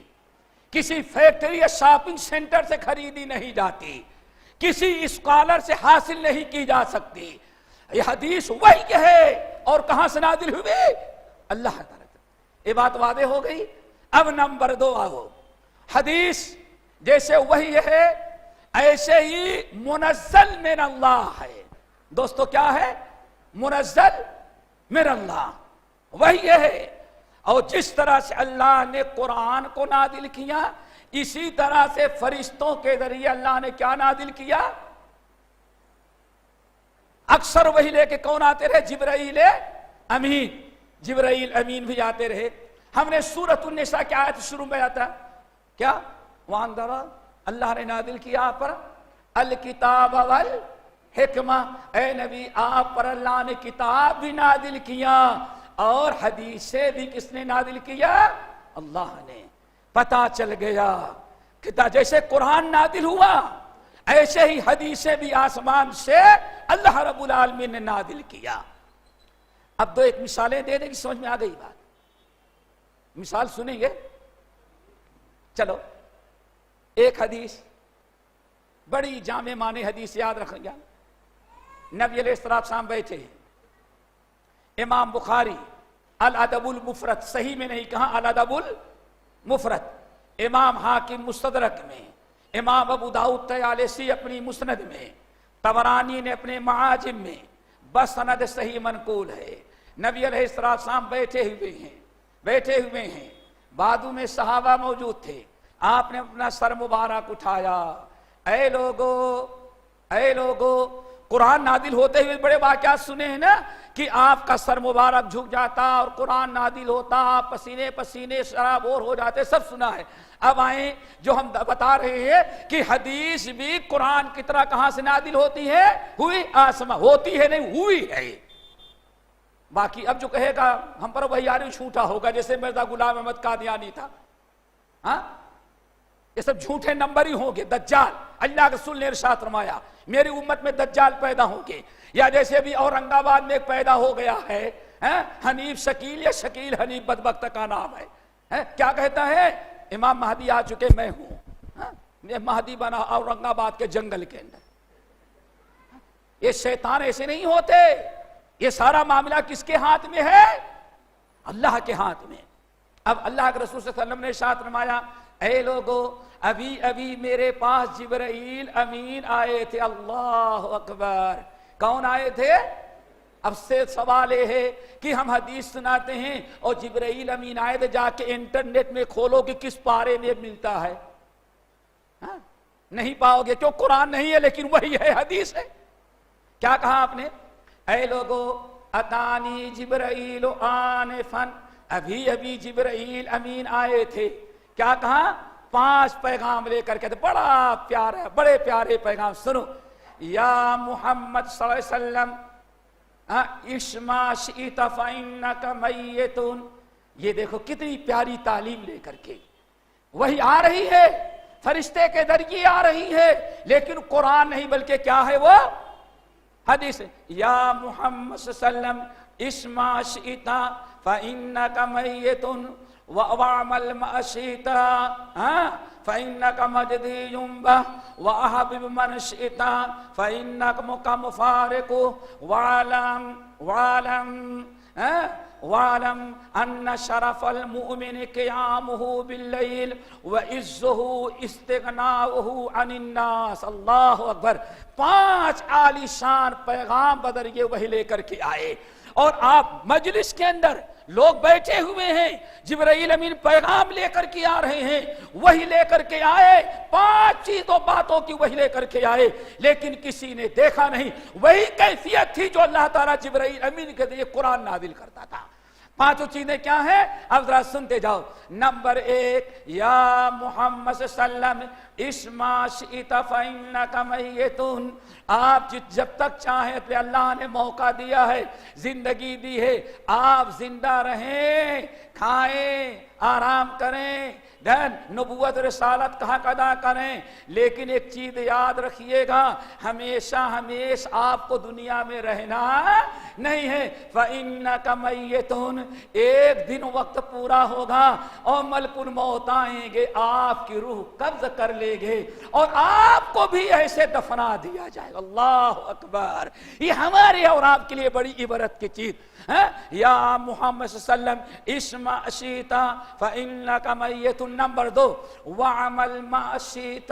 کسی فیکٹری یا شاپنگ سینٹر سے خریدی نہیں جاتی، کسی اسکالر سے حاصل نہیں کی جا سکتی۔ یہ حدیث وحی ہے، اور کہاں سے نازل ہوئی؟ اللہ تعالیٰ۔ یہ بات واضح ہو گئی۔ اب نمبر 2 آؤ، حدیث جیسے وحی ہے ایسے ہی منزل من اللہ ہے۔ دوستو کیا ہے؟ منزل من اللہ، وحی ہے۔ اور جس طرح سے اللہ نے قرآن کو نازل کیا، اسی طرح سے فرشتوں کے ذریعے اللہ نے کیا نازل کیا؟ اکثر وہی لے کے کون آتے رہے؟ جبرائیل امین۔ جبرائیل امین بھی آتے رہے۔ ہم نے سورۃ النساء کی آیت شروع میں آتا کیا؟ وَأَنزَلَ، اللہ نے نازل کیا آپ پر الکتاب والحکمہ، اے نبی آپ پر اللہ نے کتاب بھی نازل کیا اور حدیثیں بھی کس نے نازل کیا؟ اللہ نے۔ پتہ چل گیا کہ جیسے قرآن نازل ہوا ایسے ہی حدیثیں بھی آسمان سے اللہ رب العالمین نے نازل کیا۔ اب 2 مثالیں دے دیں کہ سمجھ میں آ گئی بات۔ مثال سنیں گے؟ چلو، ایک حدیث بڑی جامع معنی حدیث یاد رکھیں گے۔ نبی علیہ السلام بیٹھے، امام بخاری الادب المفرد، صحیح میں نہیں کہا الادب المفرد، امام حاکم مستدرک میں، امام ابو داؤد طیالسی اپنی مسند میں، طبرانی نے اپنے معاجم میں، بسند صحیح منقول ہے۔ نبی علیہ السلام بیٹھے ہوئے ہیں، بازو میں صحابہ موجود تھے۔ آپ نے اپنا سر مبارک اٹھایا، اے لوگو، قرآن نازل ہوتے ہوئے بڑے واقعات سنے ہیں نا کہ آپ کا سر مبارک جھک جاتا اور قرآن نازل ہوتا، آپ پسینے سرابور ہو جاتے، سب سنا ہے۔ اب آئیں جو ہم بتا رہے ہیں کہ حدیث بھی قرآن کی طرح کہاں سے نازل ہوتی ہے؟ ہوئی آسمان، ہوتی ہے نہیں ہوئی ہے۔ باقی اب جو کہے گا ہم پر وہی یاری جھوٹا ہوگا، جیسے مرزا غلام احمد قادیانی تھا۔ ہاں، یہ سب جھوٹے نمبر ہی ہوں گے۔ دجال، اللہ کے رسول نے ارشاد فرمایا میری امت میں دجال پیدا ہوں گے، یا جیسے بھی اورنگ آباد میں ایک پیدا ہو گیا ہے حنیف شکیل، یا شکیل حنیف بدبخت کا نام ہے۔ کیا کہتا ہے؟ امام مہدی آ چکے، میں ہوں، میں مہدی بنا اورنگ آباد کے جنگل کے اندر۔ یہ شیطان ایسے نہیں ہوتے، یہ سارا معاملہ کس کے ہاتھ میں ہے؟ اللہ کے ہاتھ میں۔ اب اللہ کے رسول صلی اللہ علیہ وسلم نے ارشاد فرمایا اے لوگو، ابھی میرے پاس جبرائیل امین آئے تھے۔ اللہ اکبر، کون آئے تھے؟ اب سے سوال یہ ہے کہ ہم حدیث سناتے ہیں اور جبرائیل امین آئے تھے، جا کے انٹرنیٹ میں کھولو کہ کس پارے میں ملتا ہے، نہیں پاؤ گے، کیوں؟ قرآن نہیں ہے لیکن وہی ہے، حدیث ہے۔ کیا کہا آپ نے؟ اے لوگو اتانی جبرائیل آنفا، ابھی جبرائیل امین آئے تھے۔ کیا کہا؟ 5 پیغام لے کر کے، بڑا پیارا، بڑے پیارے پیغام سنو۔ یا محمد صلی اللہ علیہ وسلم اشما شئت فإنک میتون، یہ دیکھو کتنی پیاری تعلیم لے کر کے وہی آ رہی ہے۔ فرشتے کے ذریعے آ رہی ہے، لیکن قرآن نہیں بلکہ کیا ہے وہ حدیث. یا محمد صلی اللہ علیہ وسلم اسما شئت فإنک میت واعمل ما شئت فإنک مجزی بہ واحبب من شئت فإنک مفارق وَاعْلَمْ أَنَّ شَرَفَ الْمُؤْمِنِ قِيَامُهُ بِاللَّيْلِ وَعِزُّهُ اسْتِغْنَاؤُهُ عَنِ النَّاسِ. اللہ اکبر. 5 عالی شان پیغام بدر یہ وہی لے کر کے آئے، اور آپ مجلس کے اندر لوگ بیٹھے ہوئے ہیں، جبرائیل امین پیغام لے کر کے آ رہے ہیں، وہی لے کر کے آئے، 5 چیزوں باتوں کی وہی لے کر کے آئے، لیکن کسی نے دیکھا نہیں. وہی کیفیت تھی جو اللہ تعالیٰ جبرائیل امین کے ذریعے قرآن نازل کرتا تھا. 5 چیزیں کیا ہیں؟ اب ذرا سنتے جاؤ. نمبر 1، یا محمد صلی اللہ علیہ وسلم اسما شئت فإنک میت. آپ جب تک چاہیں تو اللہ نے موقع دیا ہے، زندگی دی ہے، آپ زندہ رہیں، کھائیں، آرام کریں، نبوت رسالت کا حق ادا کریں، لیکن ایک چیز یاد رکھیے گا، ہمیشہ آپ کو دنیا میں رہنا نہیں ہے. فَإِنَّكَ مَيِّتٌ. ایک دن وقت پورا ہوگا اور ملک الموت آئیں گے، آپ کی روح قبض کر لے گے اور آپ کو بھی ایسے دفنا دیا جائے گا. اللہ اکبر. یہ ہمارے اور آپ کے لیے بڑی عبرت کی چیز. یا محمد صلی اللہ علیہ وسلم اسما شئت فإنک میت. نمبر 2، وعمل ما شئت.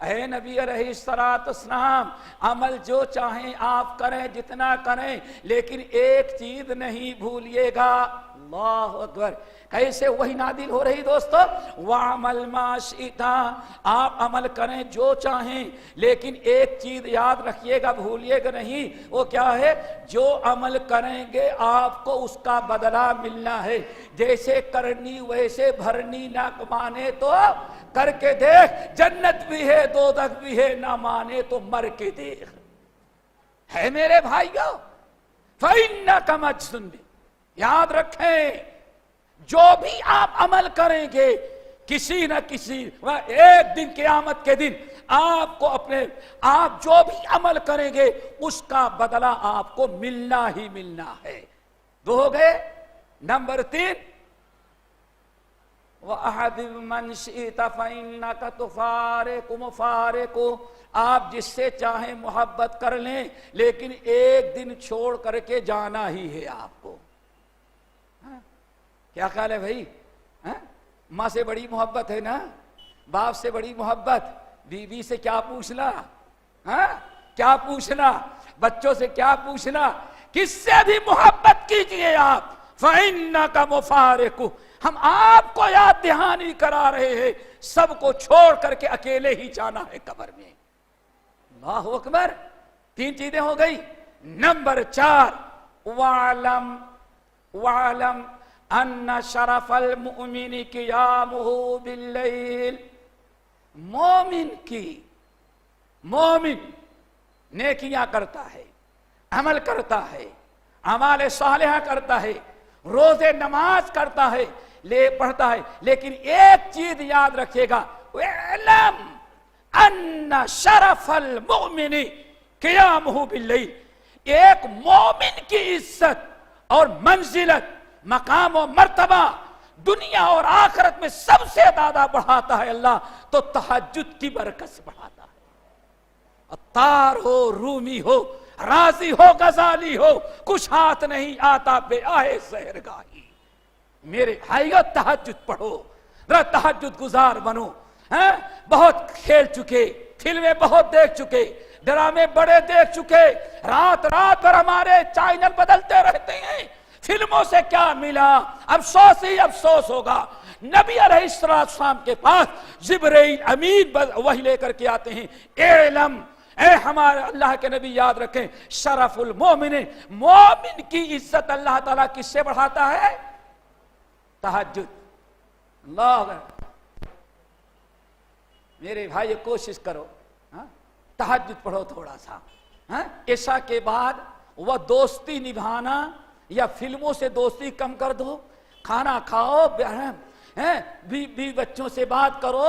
اے نبی علیہ السلام، عمل جو چاہیں آپ کریں، جتنا کریں، لیکن ایک چیز نہیں بھولیے گا. اللہ اکبر. کیسے وہی نازل ہو رہی دوستو؟ وعمل ما شئت. آپ عمل کریں جو چاہیں، لیکن ایک چیز یاد رکھیے گا، بھولیے گا نہیں. وہ کیا ہے؟ جو عمل کریں گے آپ کو اس کا بدلہ ملنا ہے. جیسے کرنی ویسے بھرنی، نہ مانے تو کر کے دیکھ، جنت بھی ہے دوزخ بھی ہے، نہ مانے تو مر کے دیکھ. ہے میرے بھائیو، فإنک مجزی. یاد رکھیں، جو بھی آپ عمل کریں گے کسی نہ کسی ایک دن، قیامت کے دن، آپ جو بھی عمل کریں گے اس کا بدلہ آپ کو ملنا ہی ملنا ہے. 2 ہو گئے. نمبر 3، وَأَحَبِبْ مَنْ شِئْتَ فَإِنَّكَ تُفَارِقُ مُفَارِقُ. آپ جس سے چاہیں محبت کر لیں، لیکن ایک دن چھوڑ کر کے جانا ہی ہے آپ کو. کیا خیال ہے بھائی؟ ماں سے بڑی محبت ہے نا، باپ سے بڑی محبت، بیوی سے کیا پوچھنا، کیا پوچھنا، بچوں سے کیا پوچھنا، کس سے بھی محبت کیجئے آپ. فَإِنَّكَ مُفَارِقُ. ہم آپ کو یاد دہانی کرا رہے ہیں، سب کو چھوڑ کر کے اکیلے ہی جانا ہے قبر میں. اللہ اکبر. 3 چیزیں ہو گئی. نمبر 4، وَعْلَمْ ان شرف المؤمن قیامہ باللیل. مومن نیکیاں کرتا ہے، عمل کرتا ہے، اعمال صالحہ کرتا ہے، روزے نماز کرتا ہے، پڑھتا ہے، لیکن ایک چیز یاد رکھے گا، وَاعْلَمْ ان شرف المؤمن قیامہ باللیل. ایک مومن کی عزت اور منزلت، مقام و مرتبہ دنیا اور آخرت میں سب سے زیادہ بڑھاتا ہے اللہ تو تہجد کی برکت سے بڑھاتا ہے. عطار ہو، رومی ہو، رازی ہو، غزالی ہو، کچھ ہاتھ نہیں آتا بے آئے سحرگاہی. میرے بھائیو، تہجد پڑھو، ذرا تہجد گزار بنو. بہت کھیل چکے، فلمیں بہت دیکھ چکے، ڈرامے بڑے دیکھ چکے، رات بھر ہمارے چینل بدلتے رہتے ہیں. فلموں سے کیا ملا؟ افسوس ہی افسوس ہوگا. نبی علیہ السلام کے پاس جبرائیل امین وحی لے کر کے آتے ہیں. اعلم، اے ہمارے اللہ کے نبی یاد رکھیں، شرف المومن، مومن کی عزت اللہ تعالیٰ کس سے بڑھاتا ہے؟ تہجد. اللہ میرے بھائی کوشش کرو، تہجد پڑھو تھوڑا سا. عشاء کے بعد وہ دوستی نبھانا یا فلموں سے دوستی کم کر دو. کھانا کھاؤ، بی بچوں سے بات کرو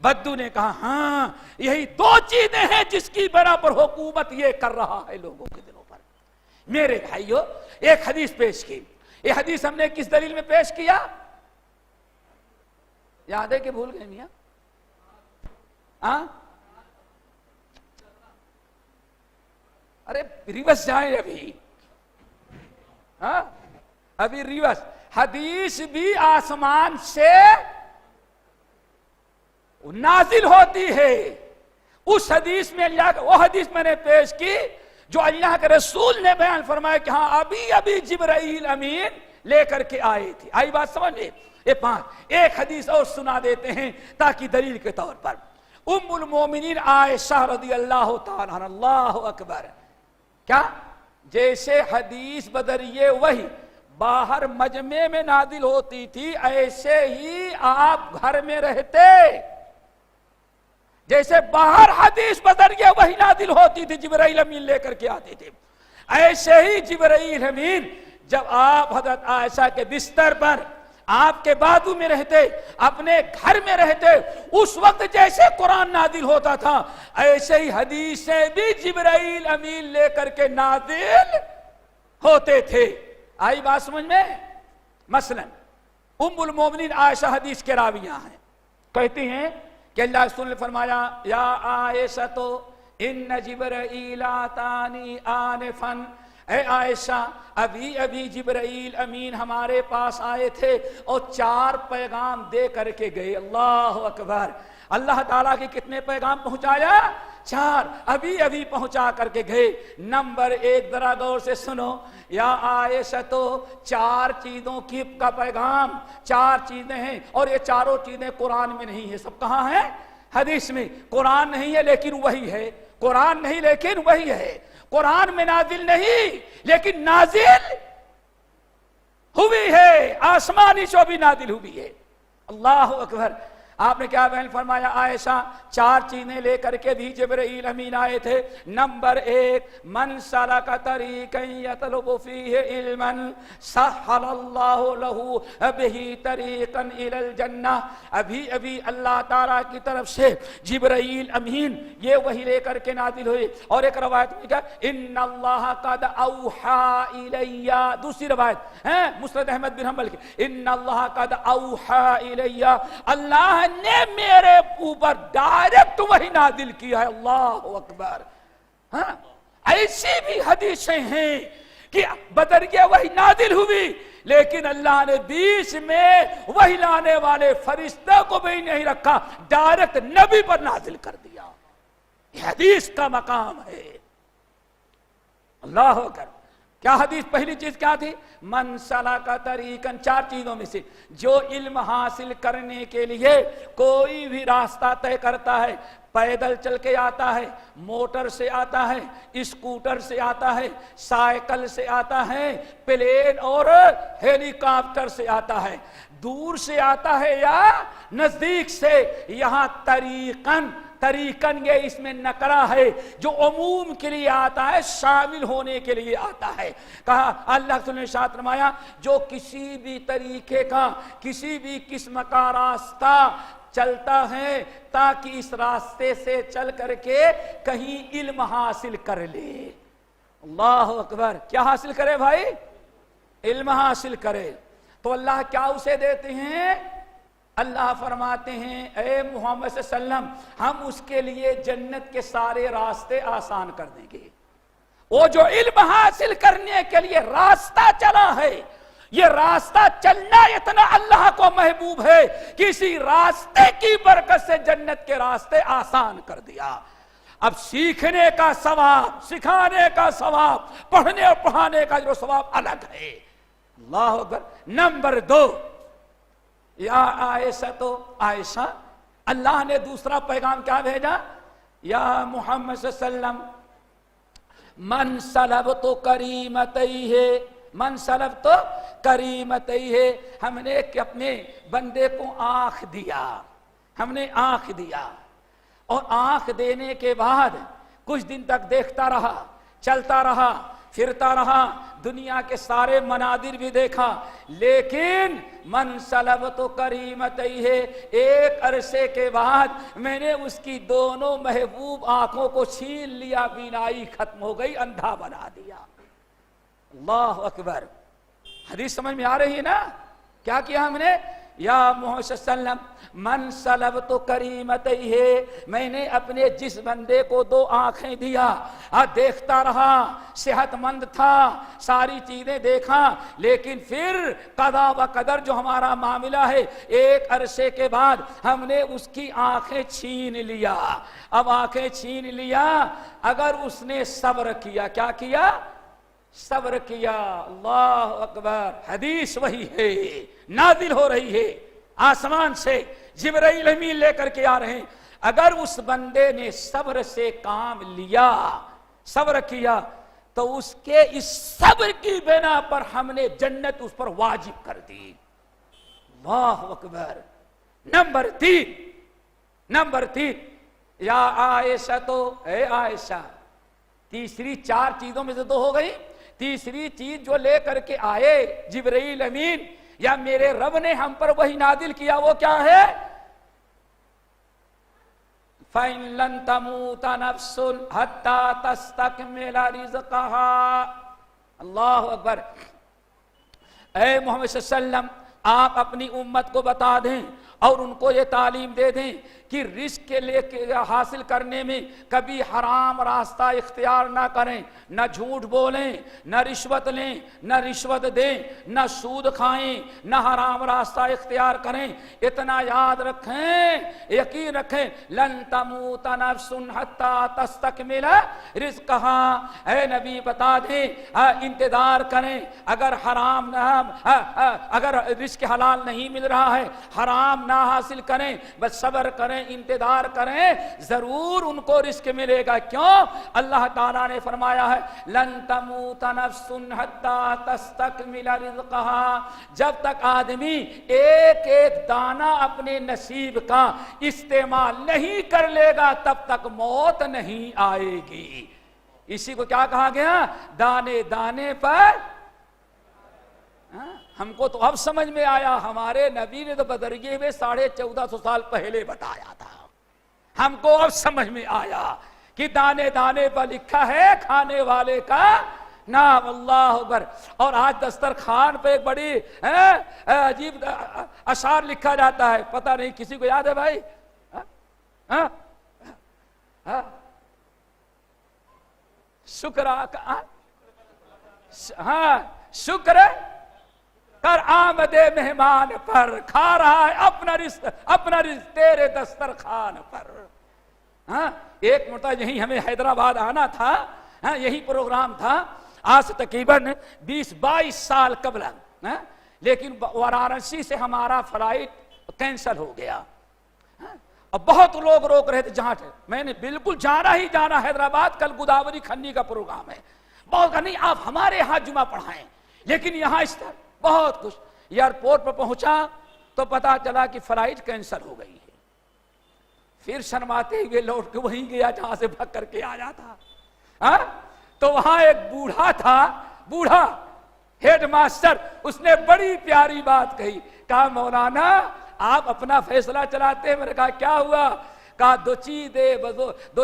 بدو نے کہا ہاں یہی دو چیزیں ہیں جس کی بنا پر حکومت یہ کر رہا ہے لوگوں کے دلوں پر. میرے بھائیو ایک حدیث پیش کی. یہ حدیث ہم نے کس دلیل میں پیش کیا؟ یاد ہے کہ بھول گئے میاں؟ ارے ریورس جائیں ابھی. ابھی ریورس. حدیث بھی آسمان سے نازل ہوتی ہے. اس حدیث میں اللہ وہ حدیث میں نے پیش کی جو اللہ کے رسول نے بیان فرمایا کہ ہاں ابھی ابھی جبرائیل امین لے کر کے آئے تھے. آئی بات سمجھ میں؟ یہ 5. ایک حدیث اور سنا دیتے ہیں تاکہ دلیل کے طور پر. ام المومنین عائشہ رضی اللہ تعالی عنہ. اللہ اکبر. کیا جیسے حدیث بدریہ وہی باہر مجمع میں نازل ہوتی تھی ایسے ہی آپ گھر میں رہتے. جیسے باہر حدیث بدریہ وہی نازل ہوتی تھی جبرائیل امین لے کر کے آتے تھے ایسے ہی جبرائیل امین جب آپ حضرت عائشہ کے بستر پر آپ کے بازو میں رہتے اپنے گھر میں رہتے اس وقت جیسے قرآن نازل ہوتا تھا ایسے ہی حدیثیں بھی جبرائیل امین لے کر کے نازل ہوتے تھے. آئی بات سمجھ میں؟ مثلا ام المومنین عائشہ حدیث کے راویہ ہیں. کہتی ہیں کہ اللہ رسول نے فرمایا یا عائشہ تو ان جبرائیل آتانی آنفن. اے عائشہ ابھی ابھی جبرائیل امین ہمارے پاس آئے تھے اور 4 پیغام دے کر کے گئے. اللہ اکبر. اللہ تعالیٰ کے کتنے پیغام پہنچایا؟ 4. ابھی ابھی پہنچا کر کے گئے. نمبر 1 ذرا غور سے سنو. یا عائشہ تو 4 چیزوں کی کا پیغام 4 چیزیں ہیں اور یہ چاروں چیزیں قرآن میں نہیں ہیں. سب کہاں ہیں؟ حدیث میں. قرآن نہیں ہے لیکن وہی ہے. قرآن نہیں لیکن وہی ہے. قرآن میں نازل نہیں لیکن نازل ہوئی ہے. آسمانی شو بھی نازل ہوئی ہے. اللہ اکبر. آپ نے کیا بیان فرمایا؟ عائشہ 4 چیزیں لے کر کے بھی جبرائیل امین آئے تھے. نمبر 1 من سلک طریقا یطلب فیہ علما سہل اللہ لہ بہ طریقا الی الجنہ. ابھی ابھی اللہ تعالیٰ کی طرف سے جبرائیل امین یہ وحی لے کر کے نازل ہوئے. اور ایک روایت میں کہا ان اللہ قد اوحی الی. دوسری روایت مسند احمد بن حنبل کی ان اللہ قد اوحی الی. اللہ نے میرے اوپر ڈائریکٹ وہی نازل کیا ہے. اللہ اکبر. ایسی بھی حدیثیں ہیں کہ بدریہ وہی نازل ہوئی لیکن اللہ نے بیچ میں وہی لانے والے فرشتہ کو بھی نہیں رکھا ڈائریکٹ نبی پر نازل کر دیا. یہ حدیث کا مقام ہے. اللہ اکبر. کیا حدیث پہلی چیز کیا تھی؟ من سلک طریقا. 4 چیزوں میں سے جو علم حاصل کرنے کے لیے کوئی بھی راستہ طے کرتا ہے پیدل چل کے آتا ہے موٹر سے آتا ہے اسکوٹر سے آتا ہے سائیکل سے آتا ہے پلین اور ہیلی کاپٹر سے آتا ہے دور سے آتا ہے یا نزدیک سے یہاں طریقن یہ اس میں نکرہ ہے جو عموم کے لیے آتا ہے شامل ہونے کے لیے آتا ہے. کہا اللہ تعالیٰ نے ارشاد فرمایا جو کسی بھی طریقے کا کسی بھی قسم کا راستہ چلتا ہے تاکہ اس راستے سے چل کر کے کہیں علم حاصل کر لے. اللہ اکبر. کیا حاصل کرے بھائی؟ علم حاصل کرے. تو اللہ کیا اسے دیتے ہیں؟ اللہ فرماتے ہیں اے محمد صلی اللہ علیہ وسلم ہم اس کے لیے جنت کے سارے راستے آسان کر دیں گے. وہ جو علم حاصل کرنے کے لیے راستہ چلا ہے یہ راستہ چلنا اتنا اللہ کو محبوب ہے کہ اسی راستے کی برکت سے جنت کے راستے آسان کر دیا. اب سیکھنے کا ثواب سکھانے کا ثواب پڑھنے اور پڑھانے کا جو ثواب الگ ہے. اللہ اکبر. نمبر 2 یا عائشہ تو عائشہ اللہ نے دوسرا پیغام کیا بھیجا؟ یا محمد صلی اللہ علیہ وسلم من سلب تو کریمتئی ہے من سلب تو کریمتئی ہے. ہم نے اپنے بندے کو آنکھ دیا ہم نے آنکھ دیا اور آنکھ دینے کے بعد کچھ دن تک دیکھتا رہا چلتا رہا پھرتا رہا، دنیا کے سارے مناظر بھی دیکھا، لیکن من سلبت کریمتیہ، ایک عرصے کے بعد میں نے اس کی دونوں محبوب آنکھوں کو چھین لیا، بینائی ختم ہو گئی، اندھا بنا دیا۔ اللہ اکبر، حدیث سمجھ میں آ رہی ہے نا؟ کیا کیا ہم نے؟ یا محمد صلی اللہ علیہ وسلم من سلبت کریمتیہ، میں نے اپنے جس بندے کو دو آنکھیں دیا، دیکھتا رہا، صحت مند تھا، ساری چیزیں دیکھا، لیکن پھر قضا و قدر جو ہمارا معاملہ ہے، ایک عرصے کے بعد ہم نے اس کی آنکھیں چھین لیا۔ اب آنکھیں چھین لیا، اگر اس نے صبر کیا، کیا کیا؟ صبر کیا۔ اللہ اکبر، حدیث وہی ہے، نازل ہو رہی ہے آسمان سے، جبرائیل امین لے کر کے آ رہے ہیں۔ اگر اس بندے نے صبر سے کام لیا، صبر کیا، تو اس کے اس صبر کی بنا پر ہم نے جنت اس پر واجب کر دی۔ اللہ اکبر۔ نمبر تین، یا عائشہ، تو اے عائشہ، تیسری چار چیزوں میں سے دو ہو گئی، تیسری چیز جو لے کر کے آئے جبرائیل امین یا میرے رب نے ہم پر وہی نازل کیا، وہ کیا ہے؟ فَإِن لَن تَمُوتَ نَفْسٌ حَتَّى تَسْتَكْمِلَ رِزْقَهَا۔ اللہ اکبر۔ اے محمد صلی اللہ علیہ وسلم، آپ اپنی امت کو بتا دیں اور ان کو یہ تعلیم دے دیں کہ رزق کے لے کے حاصل کرنے میں کبھی حرام راستہ اختیار نہ کریں، نہ جھوٹ بولیں، نہ رشوت لیں، نہ رشوت دیں، نہ سود کھائیں، نہ حرام راستہ اختیار کریں۔ اتنا یاد رکھیں، یقین رکھیں، لن تموت نفس حتی تستکمل رزقها۔ اے نبی بتا دیں، انتظار کریں، اگر حرام اگر رزق حلال نہیں مل رہا ہے، حرام نہ حاصل کریں، بس صبر کریں، انتظار کریں، ضرور ان کو رزق ملے گا۔ کیوں؟ اللہ تعالیٰ نے فرمایا ہے لن تموت نفس حتی تستکمل رزقها۔ جب تک آدمی ایک ایک دانہ اپنے نصیب کا استعمال نہیں کر لے گا، تب تک موت نہیں آئے گی۔ اسی کو کیا کہا گیا؟ دانے دانے پر۔ ہم کو تو اب سمجھ میں آیا، ہمارے نبی نے تو بدرگی میں 1450 سال پہلے بتایا تھا۔ ہم کو اب سمجھ میں آیا کہ دانے دانے پر لکھا ہے کھانے والے کا نام۔ اللہ اکبر۔ اور آج دسترخوان پہ ایک بڑی عجیب اشعار لکھا جاتا ہے، پتہ نہیں کسی کو یاد ہے بھائی؟ شکر کر آمد مہمان پر، کھا رہا ہے اپنا رزق تیرے دسترخوان پر۔ ایک مرتبہ یہی ہمیں حیدرآباد آنا تھا، یہی پروگرام تھا، آج سے تقریباً 20-22 سال قبل، لیکن وارانسی سے ہمارا فلائٹ کینسل ہو گیا۔ اب بہت لوگ روک رہے تھے، جہاں میں نے بالکل جانا ہی جانا حیدرآباد، کل گوداوری کھنی کا پروگرام ہے۔ بہت کہا نہیں آپ ہمارے ہاں جمعہ پڑھائیں، لیکن یہاں اس طرح بہت کچھ۔ ایئرپورٹ پر پہنچا تو پتا چلا کہ فلائٹ کینسل ہو گئی ہے۔ پھر شرماتے ہوئے لوٹ کے وہیں گیا جہاں سے بھگ کر کے آیا تھا۔ تو وہاں ایک بوڑھا تھا، بوڑھا ہیڈ ماسٹر، اس نے بڑی پیاری بات کہی، کہا مولانا آپ اپنا فیصلہ چلاتے ہیں۔ میں نے کہا کیا ہوا؟ کہا دو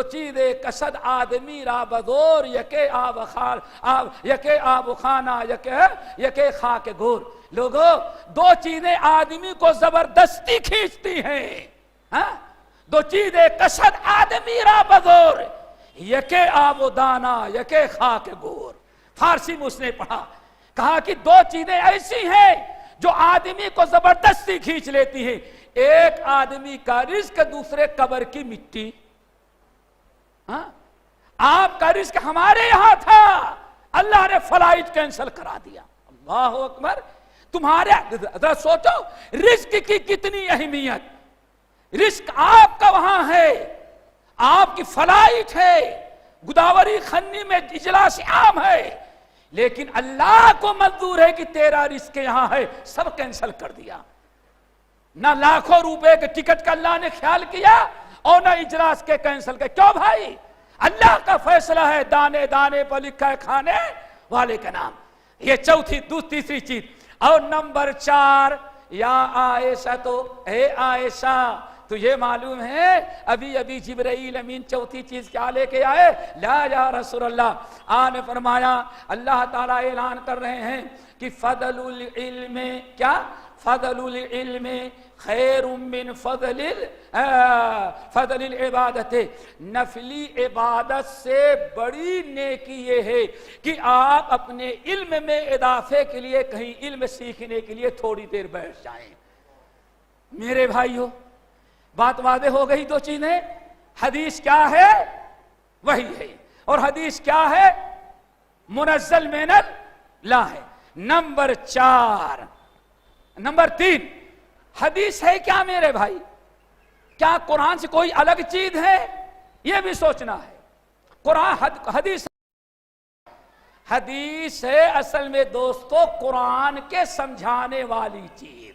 چیزے کشد آدمی را بزور، یکے آب خانہ یکے خاک گور۔ لوگوں، دو چیزیں آدمی کو زبردستی کھینچتی ہیں۔ دو چیزیں کشد آدمی را بزور، یکے آب و دانا یکے خاک گور۔ فارسی میں اس نے پڑھا، کہا کہ دو چیزیں ایسی ہیں جو آدمی کو زبردستی کھینچ لیتی ہیں، ایک آدمی کا رزق، دوسرے قبر کی مٹی۔ آپ کا رزق ہمارے یہاں تھا، اللہ نے فلائٹ کینسل کرا دیا۔ اللہ اکبر۔ تمہارے ذرا سوچو رزق کی کتنی اہمیت۔ رزق آپ کا وہاں ہے، آپ کی فلائٹ ہے، گوداوری کھنی میں اجلاس عام ہے، لیکن اللہ کو منظور ہے کہ تیرا رزق یہاں ہے، سب کینسل کر دیا۔ نہ لاکھوں روپے کے ٹکٹ کا اللہ نے خیال کیا اور نہ اجلاس کے کینسل کے۔ کیوں بھائی؟ اللہ کا فیصلہ ہے، دانے دانے پر لکھا ہے کھانے والے کا نام. یہ چوتھی تیسری چیز. اور نمبر 4 یا عائشہ تو اے عائشہ تجھے معلوم ہے ابھی جبرائیل امین چوتھی چیز کیا لے کے آئے؟ لا یا رسول اللہ. آپ نے فرمایا اللہ تعالیٰ اعلان کر رہے ہیں کہ فضل العلم کیا؟ فضل العلم خیر من فضل العبادت. نفلی عبادت سے بڑی نیکی یہ ہے کہ آپ اپنے علم میں اضافے کے لیے کہیں علم سیکھنے کے لیے تھوڑی دیر بیٹھ جائیں. میرے بھائیو بات واضح ہو گئی. 2 چیزیں. حدیث کیا ہے؟ وہی ہے. اور حدیث کیا ہے؟ منزل من اللہ ہے. نمبر 3 حدیث ہے کیا میرے بھائی؟ کیا قرآن سے کوئی الگ چیز ہے؟ یہ بھی سوچنا ہے. قرآن حدیث ہے اصل میں دوستو قرآن کے سمجھانے والی چیز.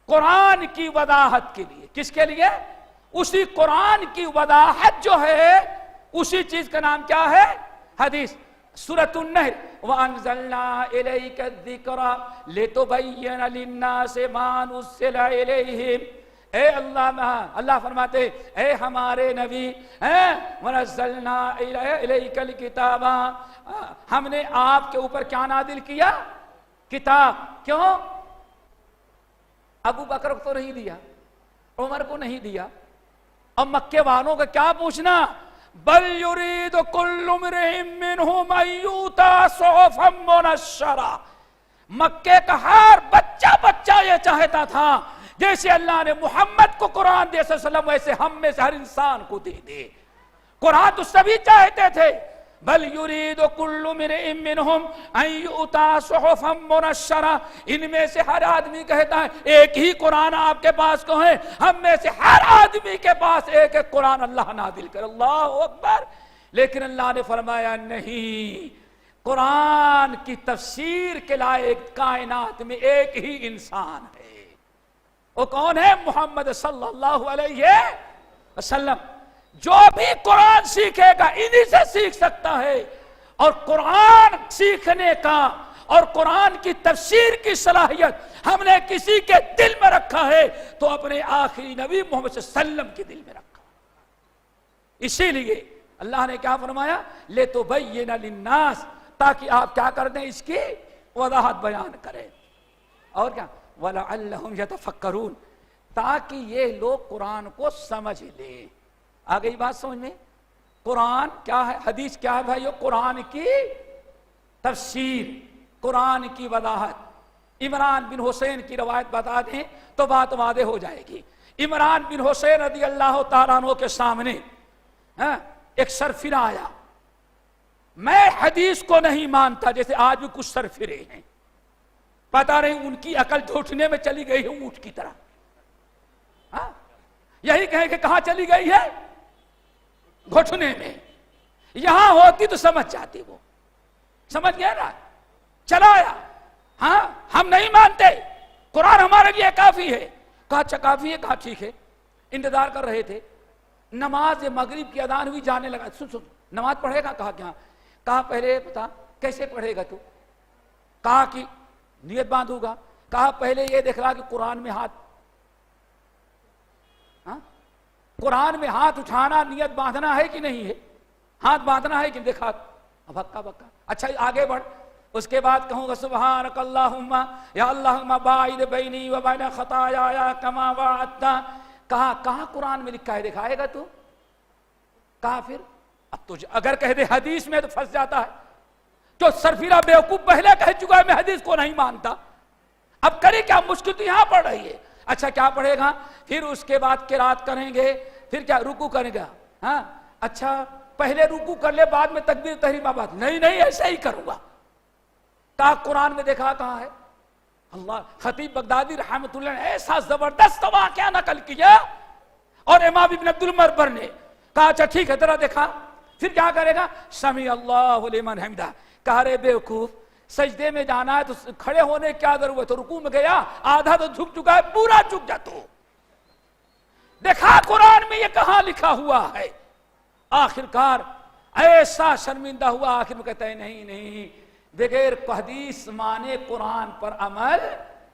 قرآن کی وضاحت کے لیے. کس کے لیے؟ اسی قرآن کی وضاحت جو ہے اسی چیز کا نام کیا ہے؟ حدیث. سورۃ النحل وَأَنزَلْنَا إِلَيْكَ الذِّكْرَ لِتُبَيِّنَ لِلنَّاسِ مَا نُزِّلَ إِلَيْهِمْ. اے اللہ فرماتے اے ہمارے نبی وَنَزَّلْنَا إِلَيْكَ الْكِتَابَ ہم نے آپ کے اوپر کیا نازل کیا؟ کتاب. کیوں؟ ابو بکر کو تو نہیں دیا, عمر کو نہیں دیا, اور مکے والوں کا کیا پوچھنا؟ بل یرید کل امرئ منہم ان یؤتی صحفا منشرہ. مکے کا ہر بچہ یہ چاہتا تھا جیسے اللہ نے محمد کو قرآن دے صلی اللہ علیہ وسلم ویسے ہم میں سے ہر انسان کو دے دے. قرآن تو سبھی چاہتے تھے. بل یرید کل امرئ منہم ان یؤتی صحفا منشرہ. ان میں سے ہر آدمی کہتا ہے ایک ہی قرآن آپ کے پاس کو ہے, ہم میں سے ہر آدمی کے پاس ایک ایک قرآن اللہ نازل کر. اللہ اکبر. لیکن اللہ نے فرمایا نہیں, قرآن کی تفسیر کے لائق کائنات میں ایک ہی انسان ہے. وہ کون ہے؟ محمد صلی اللہ علیہ وسلم. جو بھی قرآن سیکھے گا انہی سے سیکھ سکتا ہے. اور قرآن سیکھنے کا اور قرآن کی تفسیر کی صلاحیت ہم نے کسی کے دل میں رکھا ہے تو اپنے آخری نبی محمد صلی اللہ علیہ وسلم کے دل میں رکھا. اسی لیے اللہ نے کیا فرمایا؟ لِتُبَيِّنَ لِلنَّاسِ تاکہ آپ کیا کر دیں اس کی وضاحت بیان کریں. اور کیا؟ وَلَعَلَّهُمْ يَتَفَكَّرُونَ تاکہ یہ لوگ قرآن کو سمجھ لیں. آگئی بات سمجھ میں؟ قرآن کیا ہے؟ حدیث کیا ہے بھائیو؟ قرآن کی تفسیر, قرآن کی وضاحت. عمران بن حسین کی روایت بتا دیں تو بات واضح ہو جائے گی. عمران بن حسین رضی اللہ تعالیٰ عنہ کے سامنے ایک سرفرا آیا. میں حدیث کو نہیں مانتا, جیسے آج بھی کچھ سرفرے ہیں, پتہ نہیں ان کی عقل گھٹنے میں چلی گئی ہے اونٹ کی طرح. یہی کہیں کہ کہاں چلی گئی ہے؟ گھٹنے میں. یہاں ہوتی تو سمجھ جاتی. وہ سمجھ گئے نا, چلایا. ہاں ہم نہیں مانتے, قرآن ہمارے لیے کافی ہے. کہا اچھا کافی ہے, کہا ٹھیک ہے. انتظار کر رہے تھے. نماز مغرب کی اذان ہوئی, جانے لگا. سن نماز پڑھے گا؟ کہا کیا؟ کہا پہلے بتا کیسے پڑھے گا تو؟ کہا کہ نیت باندھوں گا. کہا پہلے یہ دیکھ رہا کہ قرآن میں ہاتھ قرآن میں ہاتھ اٹھانا نیت باندھنا ہے کہ نہیں ہے؟ ہاتھ باندھنا ہے کہ دیکھا بکا بکا. اچھا آگے بڑھ. اس کے بعد کہوں گا سبحانک اللہم یا اللہم باعد بینی و بین خطایا کما وعدتا. کہاں قرآن میں لکھا ہے دکھائے گا تو؟ کہا پھر اب تجھے اگر کہہ دے حدیث میں تو پھنس جاتا ہے. جو سرفیرہ بیوقوف پہلے کہہ چکا ہے میں حدیث کو نہیں مانتا, اب کرے کیا؟ مشکل تو یہاں پڑ رہی ہے. اچھا کیا پڑھے گا؟ پھر اس کے بعد قرات کریں گے, پھر کیا رکوع کریں گا. ہاں اچھا پہلے رکوع کر لے بعد میں تکبیر تحریمہ بات. نہیں ایسا ہی کروں گا. کہا قرآن میں دیکھا کہاں ہے؟ اللہ. خطیب بغدادی رحمۃ اللہ نے ایسا زبردست واقعہ نقل کیا, اور امام ابن عبد البر نے کہا اچھا ٹھیک ہے ذرا دیکھا. پھر کیا کرے گا؟ سمیع اللہ لمن حمدہ. کہا رے بیوقوف, سجدے میں جانا ہے تو کھڑے ہونے کیا ضرورت ہے؟ رکوع میں گیا آدھا تو جھک چکا ہے, پورا جھک جا تو. دیکھا قرآن میں یہ کہاں لکھا ہوا ہے؟ آخرکار ایسا شرمندہ ہوا، آخر میں کہتا ہے نہیں نہیں، بغیر حدیث مانے قرآن پر عمل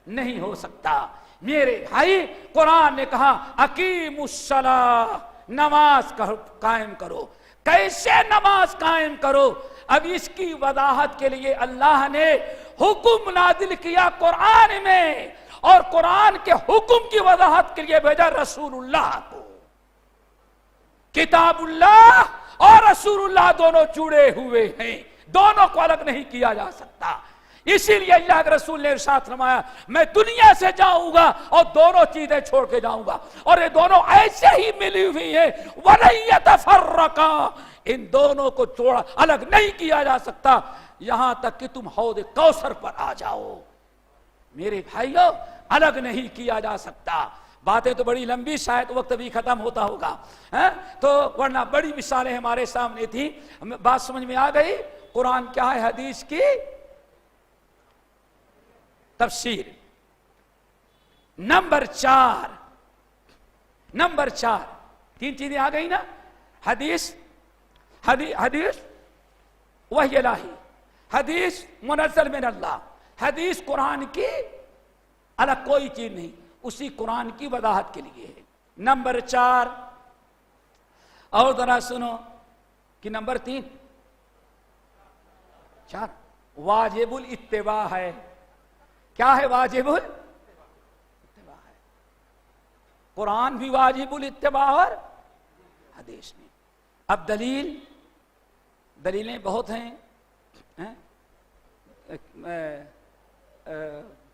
نہیں ہو سکتا۔ میرے بھائی، قرآن نے کہا اقیم الصلاۃ، نماز قائم کرو۔ کیسے نماز قائم کرو؟ اب اس کی وضاحت کے لیے اللہ نے حکم نازل کیا قرآن میں، اور قرآن کے حکم کی وضاحت کے لیے بھیجا رسول اللہ کو۔ کتاب اللہ اور رسول اللہ دونوں جڑے ہوئے ہیں، دونوں کو الگ نہیں کیا جا سکتا۔ اسی لیے اللہ کے رسول نے ارشاد فرمایا میں دنیا سے جاؤں گا اور دونوں چیزیں چھوڑ کے جاؤں گا، اور یہ دونوں ایسے ہی ملی ہوئی ہیں، وَلَن يَتَفَرَّقَا، ان دونوں کو چھوڑا الگ نہیں کیا جا سکتا یہاں تک کہ تم حوض کوثر پر آ جاؤ۔ میرے بھائیو، الگ نہیں کیا جا سکتا۔ باتیں تو بڑی لمبی، شاید وقت بھی ختم ہوتا ہوگا، تو ورنہ بڑی مثالیں ہمارے سامنے تھی۔ بات سمجھ میں آ گئی؟ قرآن کیا ہے؟ حدیث کی تفسیر۔ نمبر چار، تین چیزیں آ گئی نا، حدیث وحی الہی، حدیث منزل من اللہ، حدیث قرآن کی الگ کوئی چیز نہیں، اسی قرآن کی وضاحت کے لیے ہے۔ نمبر چار، اور ذرا سنو کہ نمبر تین، چار، واجب الاتباع ہے۔ کیا ہے؟ واجب الاتباع ہے۔ قرآن بھی واجب الاتباع اور حدیث میں۔ اب دلیلیں بہت ہیں،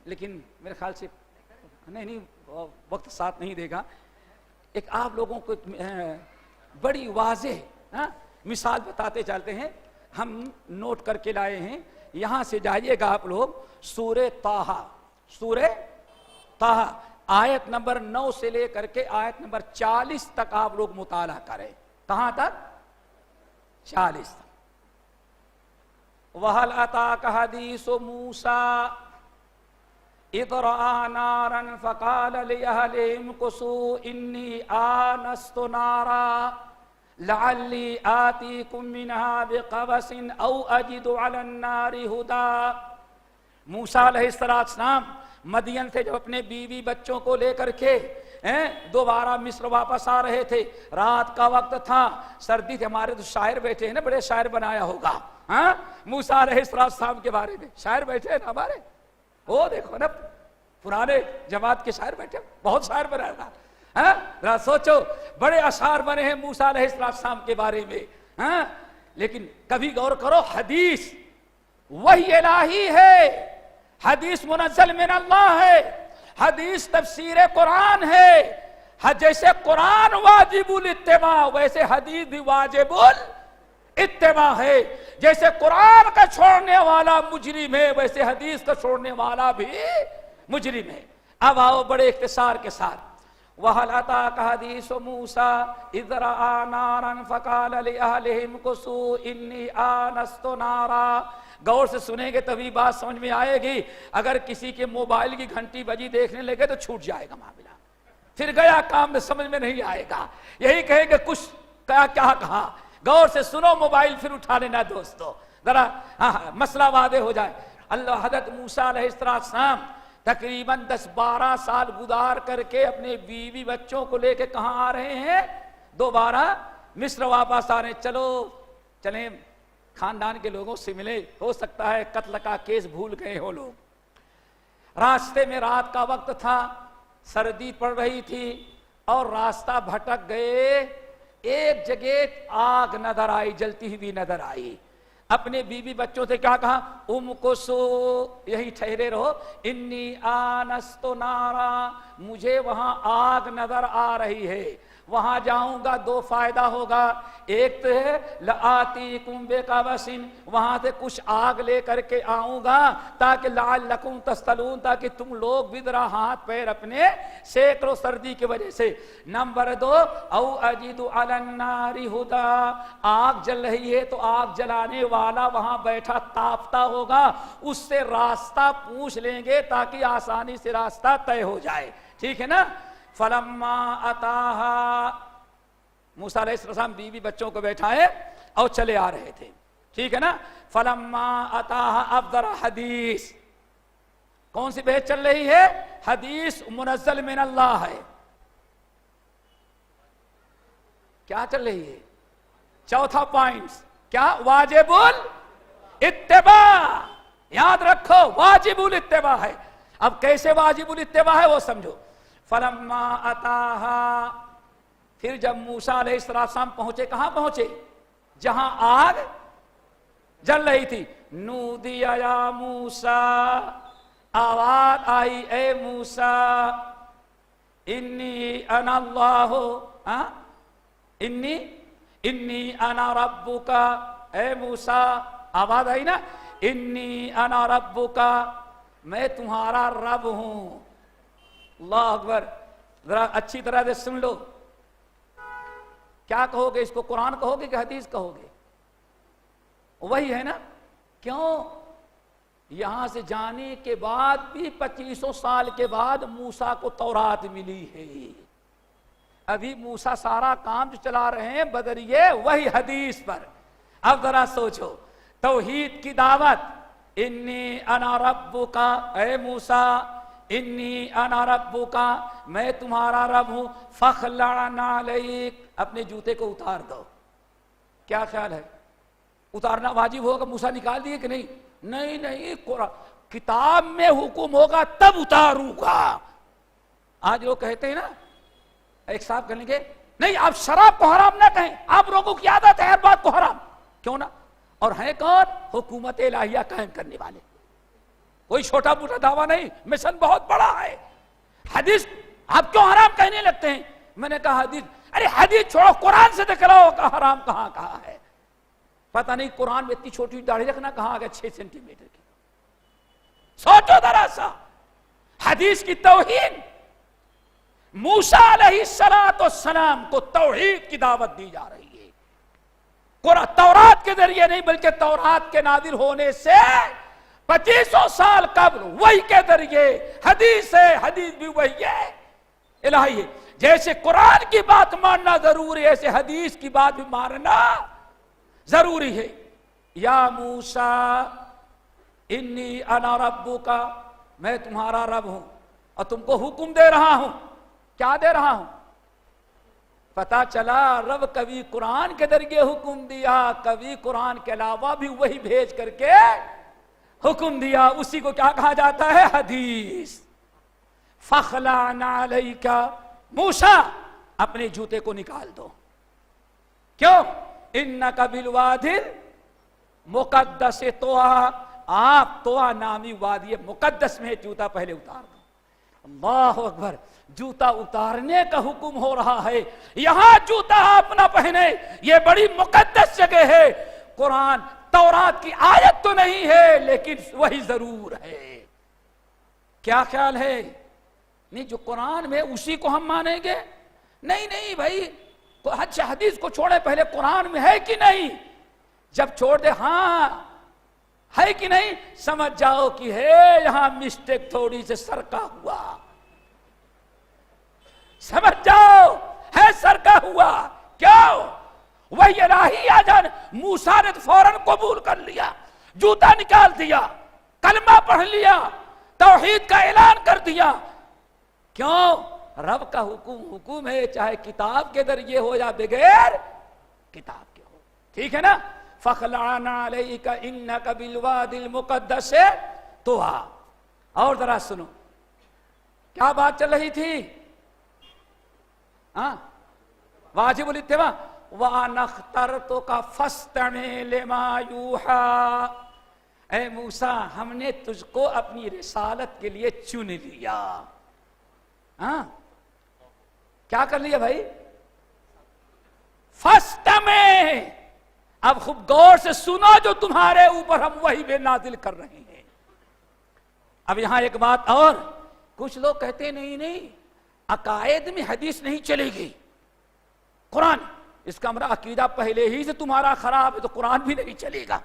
لیکن میرے خیال سے نہیں وقت ساتھ نہیں دے گا۔ ایک آپ لوگوں کو بڑی واضح مثال بتاتے چلتے ہیں، ہم نوٹ کر کے لائے ہیں، یہاں سے جائیے گا آپ لوگ سورہ طٰہٰ آیت نمبر 9 سے لے کر کے آیت نمبر 40 تک آپ لوگ مطالعہ کریں۔ کہاں تک؟ 40 تک۔ وَهَلْ أَتَاكَ حَدِيثُ مُوسَىٰ إِذْ رَأَىٰ نَارًا فَقَالَ لِأَهْلِهِ امْكُثُوا إِنِّي آنَسْتُ نَارًا لَعَلِّي آتِيكُم مِّنْهَا بِقَبَسٍ أَوْ أَجِدُ عَلَى النَّارِ هُدًى۔ موسیٰ علیہ السلام مدین سے جب اپنے بیوی بچوں کو لے کر کے دوبارہ مصر واپس آ رہے تھے، رات کا وقت تھا، سردی تھے۔ ہمارے تو شاعر بیٹھے ہیں نا، بڑے شاعر بنایا ہوگا موسیٰ علیہ السلام کے بارے میں، شاعر بیٹھے ہیں نا ہمارے، وہ دیکھو نا پرانے جماعت کے شاعر بیٹھے، بہت شاعر بنایا تھا۔ ذرا سوچو، بڑے اشعار بنے ہیں موسیٰ علیہ السلام کے بارے میں۔ لیکن کبھی غور کرو، حدیث وحی الہی ہے، حدیث منزل من اللہ ہے، حدیث تفسیر قرآن ہے۔ جیسے قرآن واجب الاتباع، ویسے حدیث بھی واجب الاتباع ہے۔ جیسے قرآن کا چھوڑنے والا مجرم ہے، ویسے حدیث کا چھوڑنے والا بھی مجرم ہے۔ اب آؤ بڑے اختصار کے ساتھ، وَهَلْ أَتَاكَ حَدِيثُ مُوسَىٰ إِذْ رَأَىٰ نَارًا فَقَالَ لِأَهْلِهِ امْكُثُوا إِنِّي آنَسْتُ نَارًا۔ غور سے سنیں گے تبھی بات سمجھ میں آئے گی، اگر کسی کے موبائل کی گھنٹی بجی دیکھنے لگے تو چھوٹ جائے گا معاملہ، پھر گیا کام میں سمجھ میں نہیں آئے گا، یہی کہیں گے کچھ کیا کہا۔ غور سے سنو، موبائل پھر اٹھا لینا دوستو، ذرا مسئلہ واضح ہو جائے۔ اللہ حضرت موسیٰ علیہ السلام تقریباً 10-12 سال گزار کر کے اپنے بیوی بچوں کو لے کے کہاں آ رہے ہیں؟ دوبارہ مصر واپس آ رہے ہیں۔ چلیں خاندان کے لوگوں سے ملے، ہو سکتا ہے قتل کا کیس بھول گئے ہو لوگ۔ راستے میں رات کا وقت تھا، سردی پڑ رہی تھی اور راستہ بھٹک گئے، ایک جگہ آگ نظر آئی، جلتی ہوئی نظر آئی۔ اپنے بیوی بچوں سے کیا کہا؟ امکثو، یہی ٹھہرے رہو، انی آنست نارا، مجھے وہاں آگ نظر آ رہی ہے، وہاں جاؤں گا دو فائدہ ہوگا، ایک تو ہے لآتیکم بقبس، وہاں سے کچھ آگ لے کر کے آؤں گا تاکہ لعلکم تصطلون، تاکہ تم لوگ بھی ذرا ہاتھ پیر اپنے سیک لو سردی کی وجہ سے۔ نمبر 2، او اجد علی النار ہدا، آگ جل رہی ہے تو آگ جلانے والا وہاں بیٹھا تاپتا ہوگا، اس سے راستہ پوچھ لیں گے تاکہ آسانی سے راستہ طے ہو جائے، ٹھیک ہے نا۔ فلما اتاہا، موسیٰ علیہ السلام بیوی بچوں کو بیٹھائے، اور چلے آ رہے تھے، ٹھیک ہے نا. فلما اتاها افضل حدیث، کون سی بحث چل رہی ہے؟ حدیث منزل من اللہ ہے. کیا چل رہی ہے؟ چوتھا پوائنٹ کیا؟ واجب الاتباع. یاد رکھو واجب الاتباع ہے. اب کیسے واجب الاتباع ہے وہ سمجھو. فلما اتاها، پھر جب موسیٰ علیہ السلام پہنچے، کہاں پہنچے؟ جہاں آگ جل رہی تھی. نودی یا موسیٰ، آواز آئی اے موسیٰ، انی انا اللہ، انی انا ربک، اے موسیٰ آواز آئی نا، انی انا ربک، میں تمہارا رب ہوں. اللہ اکبر. ذرا اچھی طرح سے سن لو. کیا کہو گے اس کو؟ قرآن کہو گے کہ حدیث کہو گے؟ وہی ہے نا. کیوں؟ یہاں سے جانے کے بعد بھی 2500 سال کے بعد موسیٰ کو تورات ملی ہے. ابھی موسیٰ سارا کام جو چلا رہے ہیں بدریے وہی حدیث پر. اب ذرا سوچو، توحید کی دعوت، انی انا ربک، اے موسیٰ انی انا ربک، میں تمہارا رب ہوں، فخلع نعلیک، اپنے جوتے کو اتار دو. کیا خیال ہے؟ اتارنا واجب ہوگا؟ موسیٰ نکال دیے کہ نہیں؟ نہیں، کتاب میں حکم ہوگا تب اتاروں گا. آج لوگ کہتے ہیں نا، ایک صاحب کہیں گے نہیں آپ شراب کو حرام نہ کہیں، آپ لوگوں کی عادت ہے ہر بات کو حرام. کیوں نہ؟ اور ہیں کون؟ حکومت الہیہ قائم کرنے والے. کوئی چھوٹا موٹا دعویٰ نہیں، مشن بہت بڑا ہے. حدیث آپ کیوں حرام کہنے لگتے ہیں؟ میں نے کہا حدیث، ارے حدیث چھوڑو، قرآن سے دکھلاؤ کہ حرام کہاں کہا ہے. پتہ نہیں قرآن میں اتنی چھوٹی داڑھی رکھنا کہاں آ گیا 6 سینٹی میٹر کی. سوچو ذرا سا. حدیث کی توہین. موسیٰ علیہ السلام کو توحید کی دعوت دی جا رہی ہے. تورات کے ذریعے نہیں بلکہ تورات کے نازل ہونے سے 2500 سال قبل وحی کے ذریعے حدیث ہے. حدیث بھی وحی ہے، الہی ہے. جیسے قرآن کی بات ماننا ضروری ہے، ایسے حدیث کی بات بھی ماننا ضروری ہے. یا موسیٰ انی انا ربک، میں تمہارا رب ہوں اور تم کو حکم دے رہا ہوں. کیا دے رہا ہوں؟ پتا چلا رب کبھی قرآن کے ذریعے حکم دیا، کبھی قرآن کے علاوہ بھی وہی بھیج کر کے حکم دیا. اسی کو کیا کہا جاتا ہے؟ حدیث. فخلع نعلیک، موسیٰ اپنے جوتے کو نکال دو. کیوں؟ انک بالوادی المقدس طویٰ، آپ طویٰ نامی وادی مقدس میں جوتا پہلے اتار دو. اللہ اکبر. جوتا اتارنے کا حکم ہو رہا ہے. یہاں جوتا آپ نہ پہنے، یہ بڑی مقدس جگہ ہے. قرآن تورات کی آیت تو نہیں ہے لیکن وہی ضرور ہے. کیا خیال ہے؟ نہیں، جو قرآن میں اسی کو ہم مانیں گے؟ نہیں بھائی، حدیث کو چھوڑے، پہلے قرآن میں ہے کہ نہیں. جب چھوڑ دے ہاں ہے کہ نہیں، سمجھ جاؤ کہ ہے یہاں مسٹیک تھوڑی سے سرکا ہوا. سمجھ جاؤ ہے سرکا ہوا. کیوں؟ وہی الہی آ جان. موسیٰ نے فوراً قبول کر لیا، جوتا نکال دیا، کلمہ پڑھ لیا، توحید کا اعلان کر دیا. کیوں؟ رب کا حکم ہے، چاہے کتاب کے ذریعے ہو یا بغیر کتاب کے ہو. ٹھیک ہے نا؟ فخلع نعلیک انک بالوادی المقدس طویٰ. اور ذرا سنو کیا بات چل رہی تھی؟ واجب الاتباع. وَأَنَا اخْتَرْتُكَ فَاسْتَمِعْ لِمَا يُوحَىٰ. اے موسیٰ ہم نے تجھ کو اپنی رسالت کے لیے چن لیا. کیا کر لیا بھائی؟ فَاسْتَمِعْ. اب خوب غور سے سنو جو تمہارے اوپر ہم وحی بے نازل کر رہے ہیں. اب یہاں ایک بات اور، کچھ لوگ کہتے نہیں عقائد میں حدیث نہیں چلے گی، قرآن. اس کا ہمارا عقیدہ پہلے ہی سے تمہارا خراب ہے تو قرآن بھی نہیں چلے گا.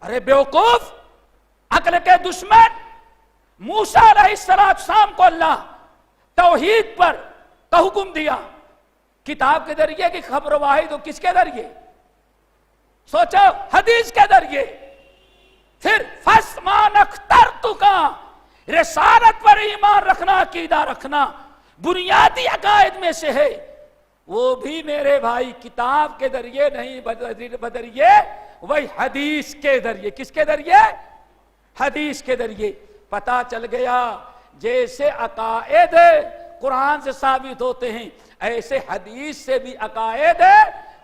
ارے بیوقوف، عقل کے دشمن. موسیٰ علیہ السلام کو اللہ توحید پر کا حکم دیا، کتاب کے ذریعے کی خبر واحد ہو. کس کے ذریعے؟ سوچو حدیث کے ذریعے. پھر فَاسْمَانْ اخْتَرْتُكَ رسالت پر ایمان رکھنا، عقیدہ رکھنا بنیادی عقائد میں سے ہے. وہ بھی میرے بھائی کتاب کے ذریعے نہیں، بدریے وہی حدیث کے ذریعے. کس کے ذریعے؟ حدیث کے ذریعے. پتا چل گیا جیسے عقائد قرآن سے ثابت ہوتے ہیں ایسے حدیث سے بھی عقائد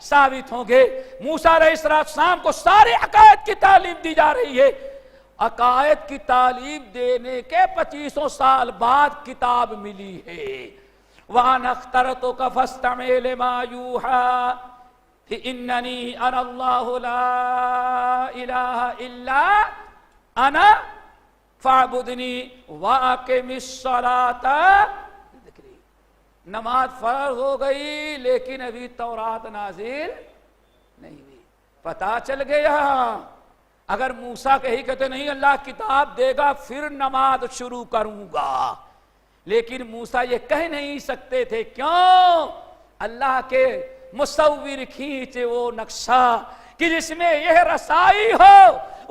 ثابت ہوں گے. موسیٰ علیہ السلام کو سارے عقائد کی تعلیم دی جا رہی ہے. عقائد کی تعلیم دینے کے 2500 سال بعد کتاب ملی ہے. وَأَنَا اخْتَرْتُكَ فَاسْتَمِعْ لِمَا يُوحَىٰ إِنَّنِي أَنَا اللَّهُ لَا إِلَٰهَ إِلَّا أَنَا فَاعْبُدْنِي وَأَقِمِ الصَّلَاةَ. نماز فرض ہو گئی لیکن ابھی تورات نازل نہیں ہوئی. پتا چل گیا اگر موسیٰ کہی کہتے نہیں اللہ کتاب دے گا پھر نماز شروع کروں گا، لیکن موسیٰ یہ کہہ نہیں سکتے تھے. کیوں؟ اللہ کے مصور کھینچے وہ نقشہ کہ جس میں یہ رسائی ہو،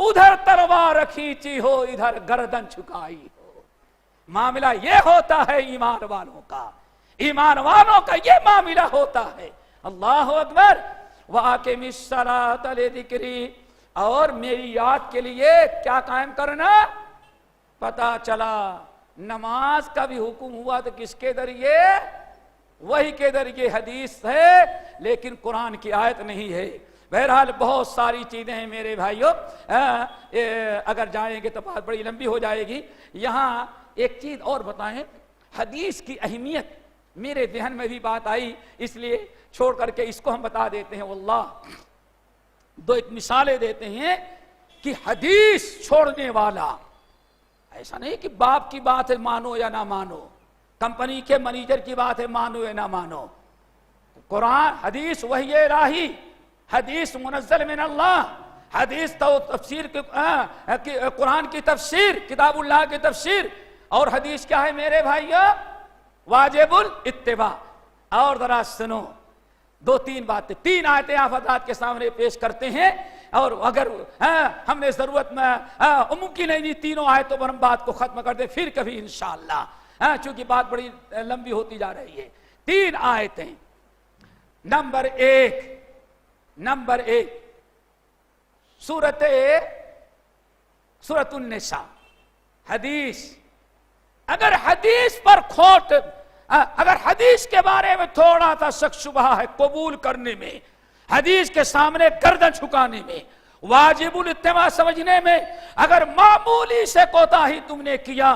ادھر تلوار کھینچی ہو، ادھر گردن چھکائی ہو. معاملہ یہ ہوتا ہے ایمان والوں کا. ایمان والوں کا یہ معاملہ ہوتا ہے. اللہ اکبر. وَأَقِمِ الصَّلَاةَ لِذِكْرِي. اور میری یاد کے لیے کیا قائم کرنا؟ پتا چلا نماز کا بھی حکم ہوا تو کس کے ذریعے؟ وہی کے ذریعے. حدیث ہے لیکن قرآن کی آیت نہیں ہے. بہرحال بہت ساری چیزیں ہیں میرے بھائیوں، اگر جائیں گے تو بات بڑی لمبی ہو جائے گی. یہاں ایک چیز اور بتائیں، حدیث کی اہمیت میرے ذہن میں بھی بات آئی اس لیے چھوڑ کر کے اس کو ہم بتا دیتے ہیں. واللہ دو ایک مثالیں دیتے ہیں کہ حدیث چھوڑنے والا ایسا نہیں کہ باپ کی بات ہے مانو یا نہ مانو، کمپنی کے مینیجر کی بات ہے مانو یا نہ مانو. قرآن حدیث وحی الہی، حدیث منزل من اللہ، حدیث تو تفسیر قرآن کی تفسیر، کتاب اللہ کی تفسیر. اور حدیث کیا ہے میرے بھائیو؟ واجب الاتباع. اور ذرا سنو دو تین باتیں، تین آیتیں آپ حضرات کے سامنے پیش کرتے ہیں، اور اگر ہم نے ضرورت میں ممکن نہیں تینوں آیتوں پر ہم بات کو ختم کر دیں پھر کبھی انشاءاللہ، چونکہ بات بڑی لمبی ہوتی جا رہی ہے. تین آیتیں. نمبر ایک سورت النساء. حدیث اگر حدیث پر کھوٹ، اگر حدیث کے بارے میں تھوڑا سا شک شبہ ہے قبول کرنے میں، حدیث کے سامنے گردن جھکانے میں، واجب الاتباع سمجھنے میں اگر معمولی سے کوتاہی تم نے کیا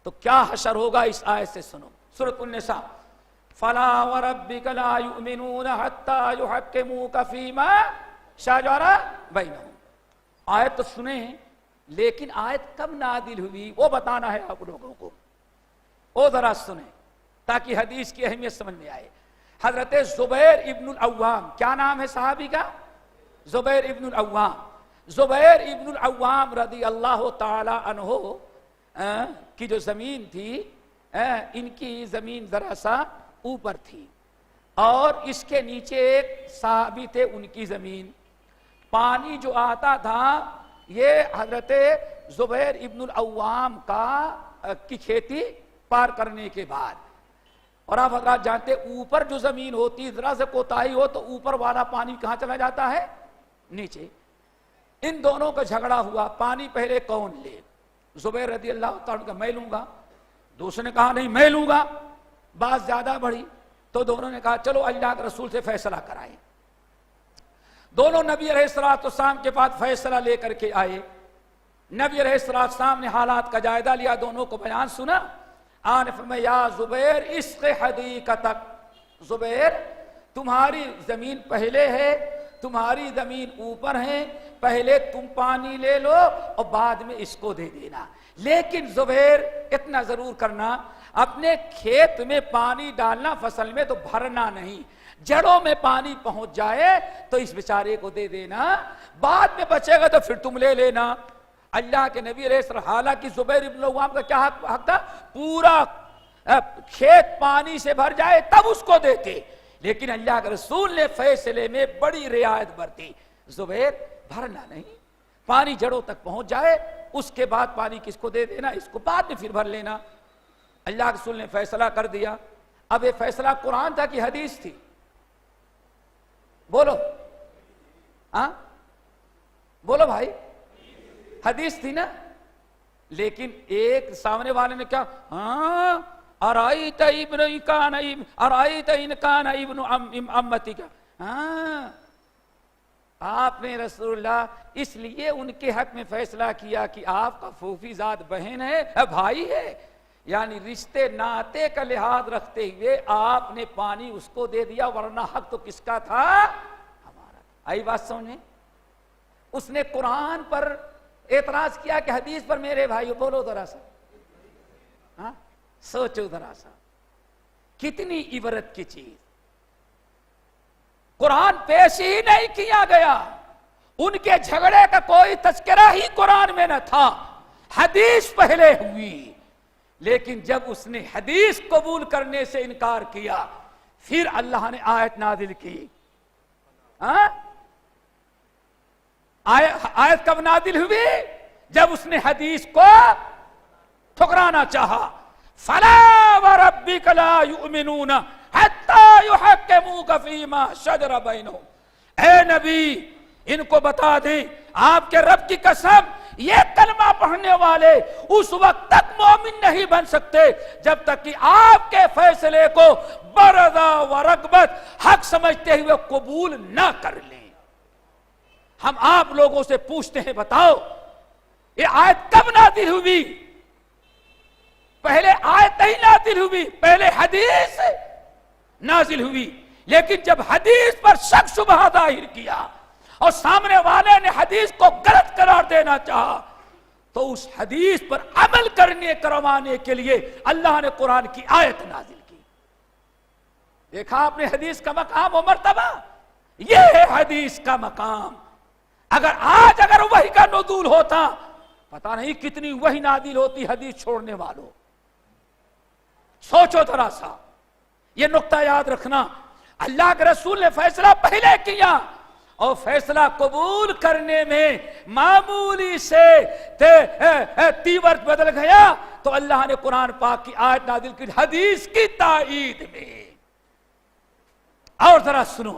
تو کیا حشر ہوگا اس آیت سے سنو. سورۃ النساء. فَلَا وَرَبِّكَ لَا يُؤْمِنُونَ حَتَّى يُحَكِّمُوكَ فِي مَا شَجَرَ بَيْنَهُمْ. آیت تو سنیں لیکن آیت کب نازل ہوئی وہ بتانا ہے آپ لوگوں کو. وہ ذرا سنیں تاکہ حدیث کی اہمیت سمجھ میں آئے. حضرت زبیر ابن العوام، کیا نام ہے صحابی کا؟ زبیر ابن العوام. زبیر ابن العوام رضی اللہ تعالی عنہ کی جو زمین تھی، ان کی زمین ذرا سا اوپر تھی اور اس کے نیچے ایک صحابی تھے ان کی زمین. پانی جو آتا تھا یہ حضرت زبیر ابن العوام کی کھیتی پار کرنے کے بعد. اور آپ حضرات جانتے اوپر جو زمین ہوتی ذرا سے کوتاہی ہو تو اوپر والا پانی کہاں چلا جاتا ہے؟ نیچے. ان دونوں کا جھگڑا ہوا، پانی پہلے کون لے؟ زبیر رضی اللہ تعالیٰ کا میں لوں گا، دوسرے نے کہا نہیں میں لوں گا. بات زیادہ بڑھی تو دونوں نے کہا چلو اللہ کے رسول سے فیصلہ کرائیں. دونوں نبی علیہ السلام کے پاس فیصلہ لے کر کے آئے. نبی علیہ السلام نے حالات کا جائزہ لیا، دونوں کو بیان سنا. آن فرمایا یا زبیر اسق حدیقتک، زبیر تمہاری زمین پہلے ہے، تمہاری زمین اوپر ہے، پہلے تم پانی لے لو اور بعد میں اس کو دے دینا. لیکن زبیر اتنا ضرور کرنا، اپنے کھیت میں پانی ڈالنا فصل میں تو بھرنا نہیں، جڑوں میں پانی پہنچ جائے تو اس بیچارے کو دے دینا، بعد میں بچے گا تو پھر تم لے لینا. اللہ کے نبی علیہ السلام، حالانکہ زبیر ابن العوام کا کیا حق تھا؟ پورا کھیت پانی سے بھر جائے تب اس کو دیتے، لیکن اللہ کے رسول نے فیصلے میں بڑی رعایت برتی. زبیر بھرنا نہیں، پانی جڑوں تک پہنچ جائے اس کے بعد پانی کس کو دے دینا، اس کو بعد میں پھر بھر لینا۔ اللہ کے رسول نے فیصلہ کر دیا۔ اب یہ فیصلہ قرآن تھا کہ حدیث تھی؟ بولو ہاں بولو بھائی، حدیث تھی نا۔ لیکن ایک سامنے والے نے کیا، ہاں ارائیت ابن کان ارائیت ان کان ابن امتی کا، ہاں آپ نے رسول اللہ اس لیے ان کے حق میں فیصلہ کیا کہ آپ کا پھوپھی زاد بہن ہے، بھائی ہے، یعنی رشتے ناطے کا لحاظ رکھتے ہوئے آپ نے پانی اس کو دے دیا، ورنہ حق تو کس کا تھا، ہمارا۔ آئی بات سمجھیں؟ اس نے قرآن پر اعتراض کیا کہ حدیث پر میرے بھائیو بولو ذرا سا، ہاں سوچو ذرا سا، کتنی عبرت کی چیز۔ قرآن پیش ہی نہیں کیا گیا، ان کے جھگڑے کا کوئی تذکرہ ہی قرآن میں نہ تھا، حدیث پہلے ہوئی۔ لیکن جب اس نے حدیث قبول کرنے سے انکار کیا، پھر اللہ نے آیت نازل کی۔ آیت کب نازل ہوئی؟ جب اس نے حدیث کو ٹھکرانا چاہا۔ فَلَا وَرَبِّكَ لَا يُؤْمِنُونَ حَتَّى يُحَكِّمُوكَ فِي مَا شَجَرَ بَيْنَهُمْ۔ اے نبی ان کو بتا دیں، آپ کے رب کی قسم یہ کلمہ پڑھنے والے اس وقت تک مومن نہیں بن سکتے جب تک کہ آپ کے فیصلے کو برضا و رغبت حق سمجھتے ہوئے قبول نہ کر لیں۔ ہم آپ لوگوں سے پوچھتے ہیں، بتاؤ یہ آیت کب نازل ہوئی؟ پہلے آیت نہیں نازل ہوئی، پہلے حدیث نازل ہوئی۔ لیکن جب حدیث پر شک شبہ ظاہر کیا اور سامنے والے نے حدیث کو غلط قرار دینا چاہا، تو اس حدیث پر عمل کروانے کے لیے اللہ نے قرآن کی آیت نازل کی۔ دیکھا آپ نے حدیث کا مقام و مرتبہ، یہ ہے حدیث کا مقام۔ اگر وحی کا نزول ہوتا، پتہ نہیں کتنی وحی نازل ہوتی حدیث چھوڑنے والوں۔ سوچو ذرا سا، یہ نقطہ یاد رکھنا، اللہ کے رسول نے فیصلہ پہلے کیا اور فیصلہ قبول کرنے میں معمولی سے تیور بدل گیا تو اللہ نے قرآن پاک کی آیت نازل کی حدیث کی تائید میں۔ اور ذرا سنو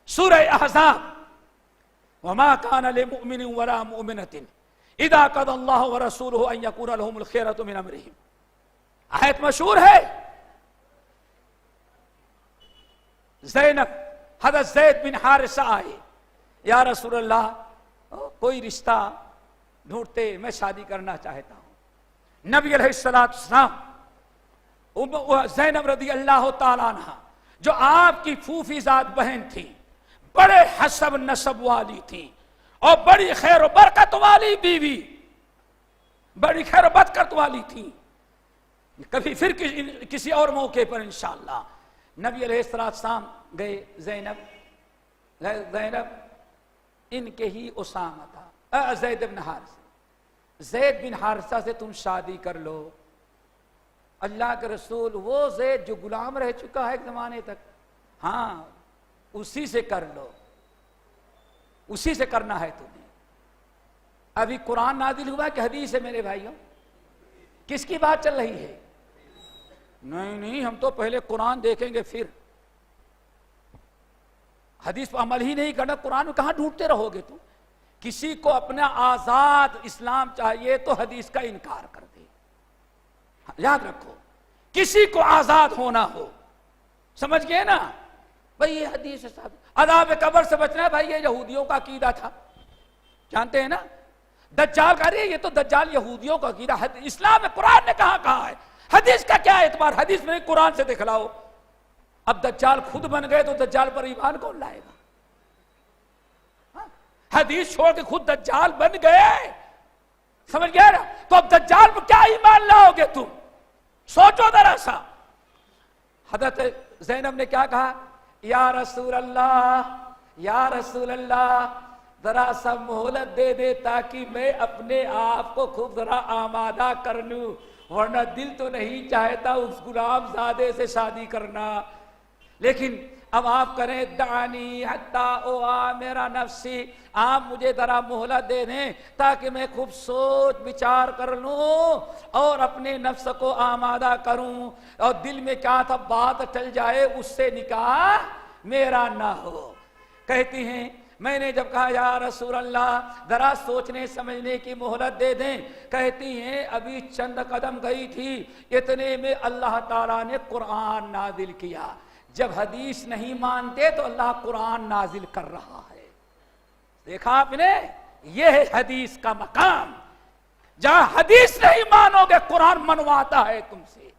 سورہ احزاب، وما كان لمؤمن ولا مؤمنة اذا قضى الله ورسوله ان يكون لهم الخيرة من امرهم۔ آیت مشہور ہے، زینب حضرت زید بن حارثہ آئے، یا رسول اللہ کوئی رشتہ ڈھونڈتے، میں شادی کرنا چاہتا ہوں۔ نبی علیہ السلام زینب رضی اللہ تعالیٰ عنہ جو آپ کی پھوپھی زاد بہن تھی، بڑے حسب نسب والی تھی اور بڑی خیر و برکت والی بیوی، بڑی خیر و برکت والی تھی۔ کبھی پھر کسی اور موقع پر انشاءاللہ نبی علیہ السلام گئے، زینب ان کے ہی اسامہ تھا، زید بن حارثہ، زید بن حارثہ سے تم شادی کر لو۔ اللہ کے رسول وہ زید جو غلام رہ چکا ہے ایک زمانے تک، ہاں اسی سے کر لو، اسی سے کرنا ہے تمہیں۔ ابھی قرآن نازل ہوا کہ حدیث ہے میرے بھائیوں؟ کس کی بات چل رہی ہے؟ نہیں ہم تو پہلے قرآن دیکھیں گے پھر حدیث پر عمل ہی نہیں کرنا، قرآن میں کہاں ڈھونڈتے رہو گے تم؟ کسی کو اپنا آزاد اسلام چاہیے تو حدیث کا انکار کر دے۔ یاد رکھو، کسی کو آزاد ہونا ہو، سمجھ گئے نا بھئی یہ حدیث ہے صاحب، عذاب قبر سے بچنا ہے بھائی، یہ یہودیوں کا عقیدہ تھا، جانتے ہیں نا؟ دجال کا رہی، یہ تو دجال یہودیوں کا عقیدہ، اسلام میں قرآن نے کہا ہے، حدیث کا کیا اعتبار؟ حدیث میں قرآن سے دکھلاؤ۔ اب دجال خود بن گئے تو دجال پر ایمان کون لائے گا؟ حدیث چھوڑ کے خود دجال بن گئے، سمجھ گئے نا؟ تو اب دجال پر کیا ایمان لاؤ گے تم؟ سوچو ذرا سا۔ حضرت زینب نے کیا کہا؟ یا رسول اللہ، یا رسول اللہ، ذرا سا مہلت دے دے تاکہ میں اپنے آپ کو خوب ذرا آمادہ کر لوں، ورنہ دل تو نہیں چاہتا اس غلام زادے سے شادی کرنا۔ لیکن اب آپ کریں دعانی حتی اوامر نفسی، آپ مجھے ذرا مہلت دے دیں تاکہ میں خوب سوچ بچار کر لوں اور اپنے نفس کو آمادہ کروں، اور دل میں کیا تھا بات ٹل جائے اس سے نکاح میرا نہ ہو۔ کہتی ہیں میں نے جب کہا یا رسول اللہ ذرا سوچنے سمجھنے کی مہلت دے دیں، کہتی ہیں ابھی چند قدم گئی تھی اتنے میں اللہ تعالیٰ نے قرآن نازل کیا۔ جب حدیث نہیں مانتے تو اللہ قرآن نازل کر رہا ہے۔ دیکھا آپ نے، یہ ہے حدیث کا مقام۔ جہاں حدیث نہیں مانو گے قرآن منواتا ہے تم سے،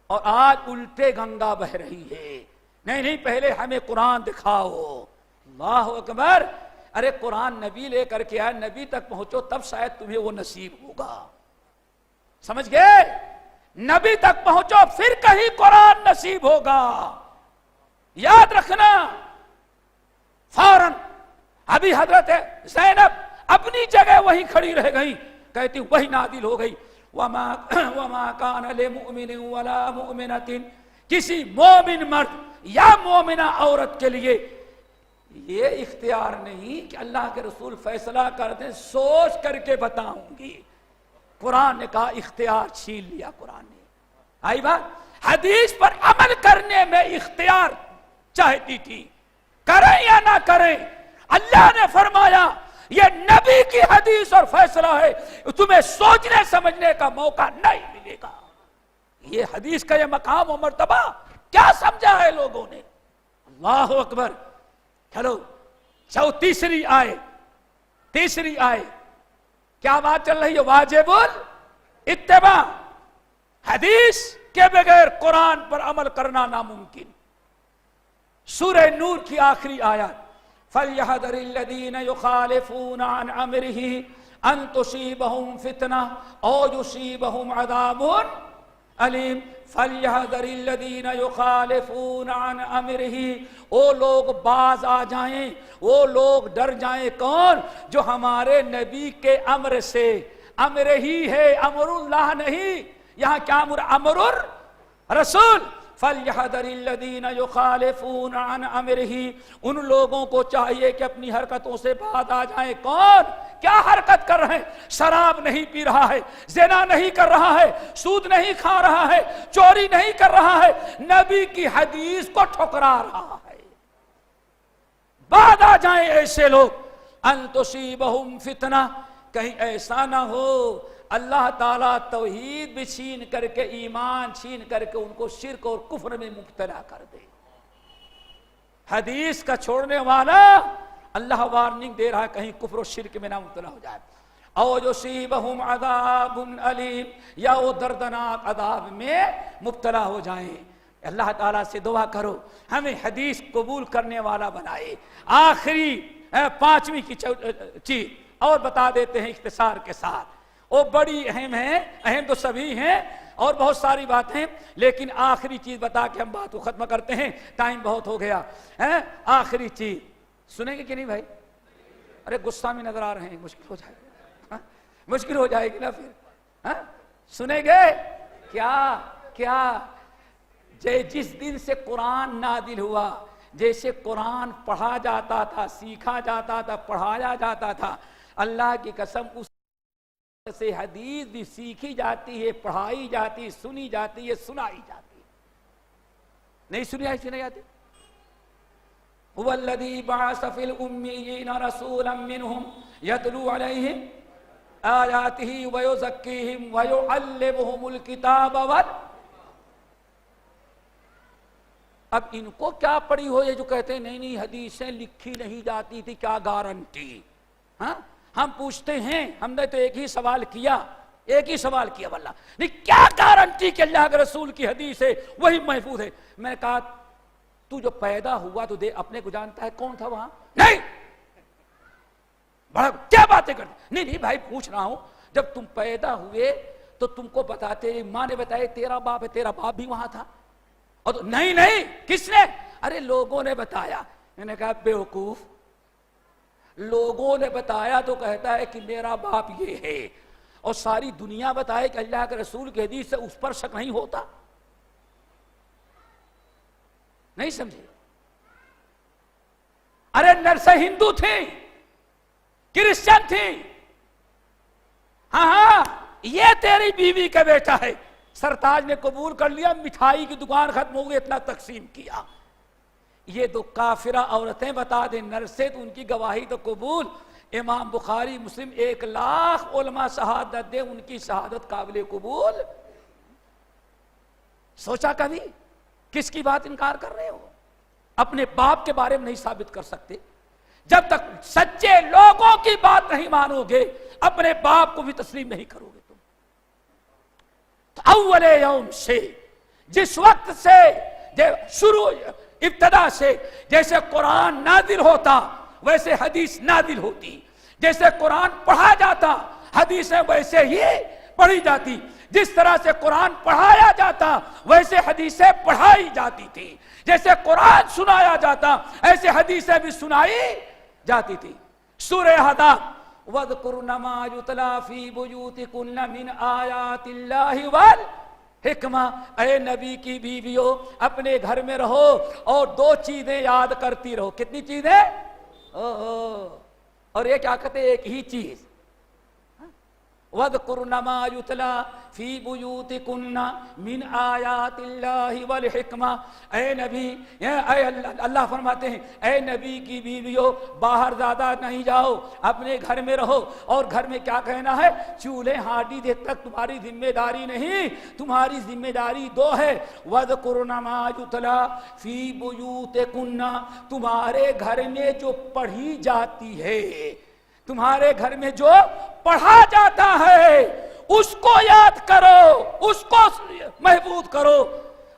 اور آج الٹے گنگا بہ رہی ہے۔ نہیں پہلے ہمیں قرآن دکھاؤ۔ اللہ اکبر، ارے قرآن نبی لے کر کے آئے، نبی تک پہنچو تب شاید تمہیں وہ نصیب ہوگا، سمجھ گئے؟ نبی تک پہنچو پھر کہیں قرآن نصیب ہوگا۔ یاد رکھنا، فوراً ابھی حضرت زینب اپنی جگہ وہیں کھڑی رہ گئی، کہتی وہی نازل ہو گئی وَمَا كَانَ لِمُؤْمِنٍ وَلَا مُؤْمِنَةٍ، کسی مومن مرد یا مومنہ عورت کے لیے یہ اختیار نہیں کہ اللہ کے رسول فیصلہ کر دیں سوچ کر کے بتاؤں گی۔ قرآن نے کہا اختیار چھین لیا قرآن نے۔ آئی بات، حدیث پر عمل کرنے میں اختیار چاہتی تھی، کریں یا نہ کریں، اللہ نے فرمایا یہ نبی کی حدیث اور فیصلہ ہے، تمہیں سوچنے سمجھنے کا موقع نہیں ملے گا۔ یہ حدیث کا یہ مقام و مرتبہ کیا سمجھا ہے لوگوں نے؟ اللہ اکبر۔ چلو تیسری آئے کیا بات چل رہی ہے؟ واجب الاتباع، حدیث کے بغیر قرآن پر عمل کرنا ناممکن۔ سورہ نور کی آخری آیات، فَلْيَحْذَرِ الَّذِينَ يُخَالِفُونَ عَنْ أَمْرِهِ أَن تُصِيبَهُمْ فِتْنَةٌ أَوْ يُصِيبَهُمْ عَذَابٌ علیم۔ فَلْيَحْذَرِ الَّذِينَ يُخَالِفُونَ عَنْ أَمْرِهِ، وہ لوگ باز آ جائیں، وہ لوگ ڈر جائیں، کون؟ جو ہمارے نبی کے امر سے، امر ہی ہے، امر اللہ نہیں، یہاں کیا امر الرسول۔ فَلْيَحْذَرِ الَّذِينَ يُخَالِفُونَ عَنْ أَمْرِهِ، ان لوگوں کو چاہیے کہ اپنی حرکتوں سے باز آ جائیں۔ کون؟ کیا حرکت کر رہے ہیں؟ شراب نہیں پی رہا ہے، زنا نہیں کر رہا ہے، سود نہیں کھا رہا ہے، چوری نہیں کر رہا ہے، نبی کی حدیث کو ٹھکرا رہا ہے۔ باز آ جائیں ایسے لوگ، ان تصیبہم فتنہ، کہیں ایسا نہ ہو اللہ تعالیٰ توحید بھی چھین کر کے، ایمان چھین کر کے ان کو شرک اور کفر میں مبتلا کر دے۔ حدیث کا چھوڑنے والا اللہ وارننگ دے رہا ہے کہیں کفر و شرک میں نہ مبتلا ہو جائے۔ او یصیبہم عذاب علیم، یا وہ دردناک عذاب میں مبتلا ہو جائیں۔ اللہ تعالیٰ سے دعا کرو ہمیں حدیث قبول کرنے والا بنائے۔ آخری پانچویں کی چیز اور بتا دیتے ہیں اختصار کے ساتھ، وہ بڑی اہم ہے، اہم تو سبھی ہیں اور بہت ساری باتیں، لیکن آخری چیز بتا کے ہم بات کو ختم کرتے ہیں، ٹائم بہت ہو گیا ہے۔ آخری چیز سنیں گے کہ نہیں بھائی؟ ارے غصہ میں نظر آ رہے ہیں، مشکل ہو جائے گا، مشکل ہو جائے گی نا پھر۔ سنیں گے کیا جس دن سے قرآن نازل ہوا، جیسے قرآن پڑھا جاتا تھا، سیکھا جاتا تھا، پڑھایا جاتا تھا، اللہ کی قسم اس سے حدیث بھی سیکھی جاتی ہے، پڑھائی جاتی ہے، سنی جاتی ہے، سنائی جاتی ہے۔ نہیں سنی جاتی؟ هو الذي بعث في الأميين رسولا منهم يتلو عليهم آياته ويزكيهم ويعلمهم الكتاب اب ان کو کیا پڑی ہو یہ جو کہتے ہیں نہیں حدیثیں لکھی نہیں جاتی تھی، کیا گارنٹی؟ ہاں ہم پوچھتے ہیں، ہم نے تو ایک ہی سوال کیا واللہ نہیں، کیا گارنٹی کہ اللہ کے رسول کی حدیث ہے وہی محفوظ ہے؟ میں نے کہا تو جو پیدا ہوا تو اپنے کو جانتا ہے کون تھا وہاں؟ نہیں، بڑا کیا باتیں کرتے؟ نہیں بھائی پوچھ رہا ہوں، جب تم پیدا ہوئے تو تم کو بتاتے، ماں نے بتایا تیرا باپ ہے، تیرا باپ بھی وہاں تھا؟ اور تو نہیں کس نے؟ ارے لوگوں نے بتایا۔ میں نے کہا بیوقوف، لوگوں نے بتایا تو کہتا ہے کہ میرا باپ یہ ہے، اور ساری دنیا بتائے کہ اللہ کے رسول کی حدیث سے اس پر شک نہیں ہوتا؟ نہیں سمجھے؟ ارے نرسیں ہندو تھی، کرسچن تھی، ہاں یہ تیری بیوی کا بیٹا ہے، سرتاج نے قبول کر لیا، مٹھائی کی دکان ختم ہو گئی، اتنا تقسیم کیا۔ یہ دو کافرہ عورتیں بتا دیں نرسیں تو ان کی گواہی تو قبول، امام بخاری مسلم 1,00,000 علماء شہادت دے ان کی شہادت قابل قبول۔ سوچا کبھی کس کی بات انکار کر رہے ہو؟ اپنے باپ کے بارے میں نہیں ثابت کر سکتے، جب تک سچے لوگوں کی بات نہیں مانو گے اپنے باپ کو بھی تسلیم نہیں کرو گے تم۔ تو اول یوم سے، جس وقت سے شروع ابتدا سے جیسے قرآن نازل ہوتا ویسے حدیث نازل ہوتی، جیسے قرآن پڑھا جاتا حدیثیں ویسے ہی پڑھی جاتی، جس طرح سے قرآن پڑھایا جاتا ویسے حدیثیں پڑھائی جاتی تھی، جیسے قرآن سنایا جاتا ایسے حدیثیں بھی سنائی جاتی تھی۔ سورہ حدید وَاذْكُرْنَ مَا يُتْلَى فِي بُيُوتِكُنَّ مِنْ آیَاتِ اللَّهِ وَالْحِکْمَةِ، اے نبی کی بیویوں اپنے گھر میں رہو اور دو چیزیں یاد کرتی رہو۔ کتنی چیزیں؟ اور یہ کیا کہتے ہیں؟ ایک ہی چیز، وَاذْكُرْنَ مَا يُتْلَى فِي بُيُوتِكُنَّ مِنْ آیَاتِ اللَّهِ وَالْحِکْمَةِ، اے نبی، اے اللہ فرماتے ہیں اے نبی کی بیویوں باہر زیادہ نہیں جاؤ، اپنے گھر میں رہو۔ اور گھر میں کیا کہنا ہے؟ چولہے ہانڈی دے تک تمہاری ذمہ داری نہیں، تمہاری ذمہ داری دو ہے۔ وَاذْكُرْنَ مَا يُتْلَى فِي بُيُوتِكُنَّ، تمہارے گھر میں جو پڑھی جاتی ہے، تمہارے گھر میں جو پڑھا جاتا ہے اس کو یاد کرو، اس کو محفوظ کرو۔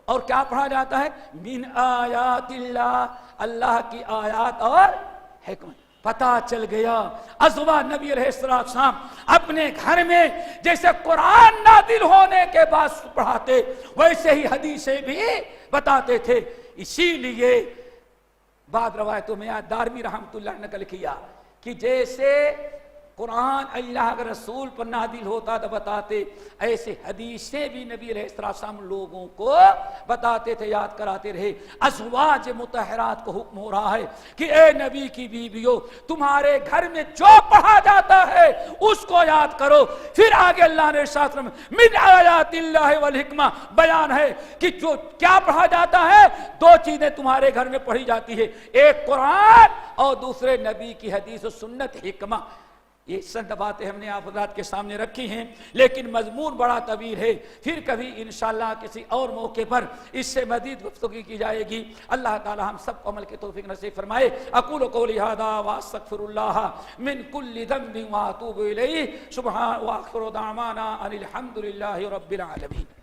اور کیا پڑھا جاتا ہے؟ من آیات اللہ، اللہ کی آیات اور حکمت۔ پتہ چل گیا ازواج نبی علیہ السلام اپنے گھر میں جیسے قرآن نازل ہونے کے بعد پڑھاتے ویسے ہی حدیثیں بھی بتاتے تھے۔ اسی لیے بعض روایتوں میں دارمی رحمۃ اللہ نے نقل کیا کہ جیسے قرآن اللہ کے رسول پر نازل ہوتا تھا بتاتے، ایسے حدیثیں بھی نبی علیہ السلام لوگوں کو بتاتے تھے، یاد کراتے رہے۔ ازواج مطہرات کو حکم ہو رہا ہے کہ اے نبی کی بیویوں تمہارے گھر میں جو پڑھا جاتا ہے اس کو یاد کرو۔ پھر آگے اللہ نے ارشاد فرمایا من آیات اللہ والحکمہ، بیان ہے کہ جو کیا پڑھا جاتا ہے، دو چیزیں تمہارے گھر میں پڑھی جاتی ہے، ایک قرآن اور دوسرے نبی کی حدیث و سنت حکمہ۔ یہ چند باتیں ہم نے آپ حضرات کے سامنے رکھی ہیں، لیکن مضمون بڑا طویل ہے، پھر کبھی انشاءاللہ کسی اور موقع پر اس سے مزید گفتگو کی جائے گی۔ اللہ تعالی ہم سب کو عمل کی توفیق نصیب فرمائے۔ اقول قولی ھذا واستغفر اللہ من کل ذنب واتوب الیہ، سبحان واخر دعوانا ان الحمد للہ رب العالمین۔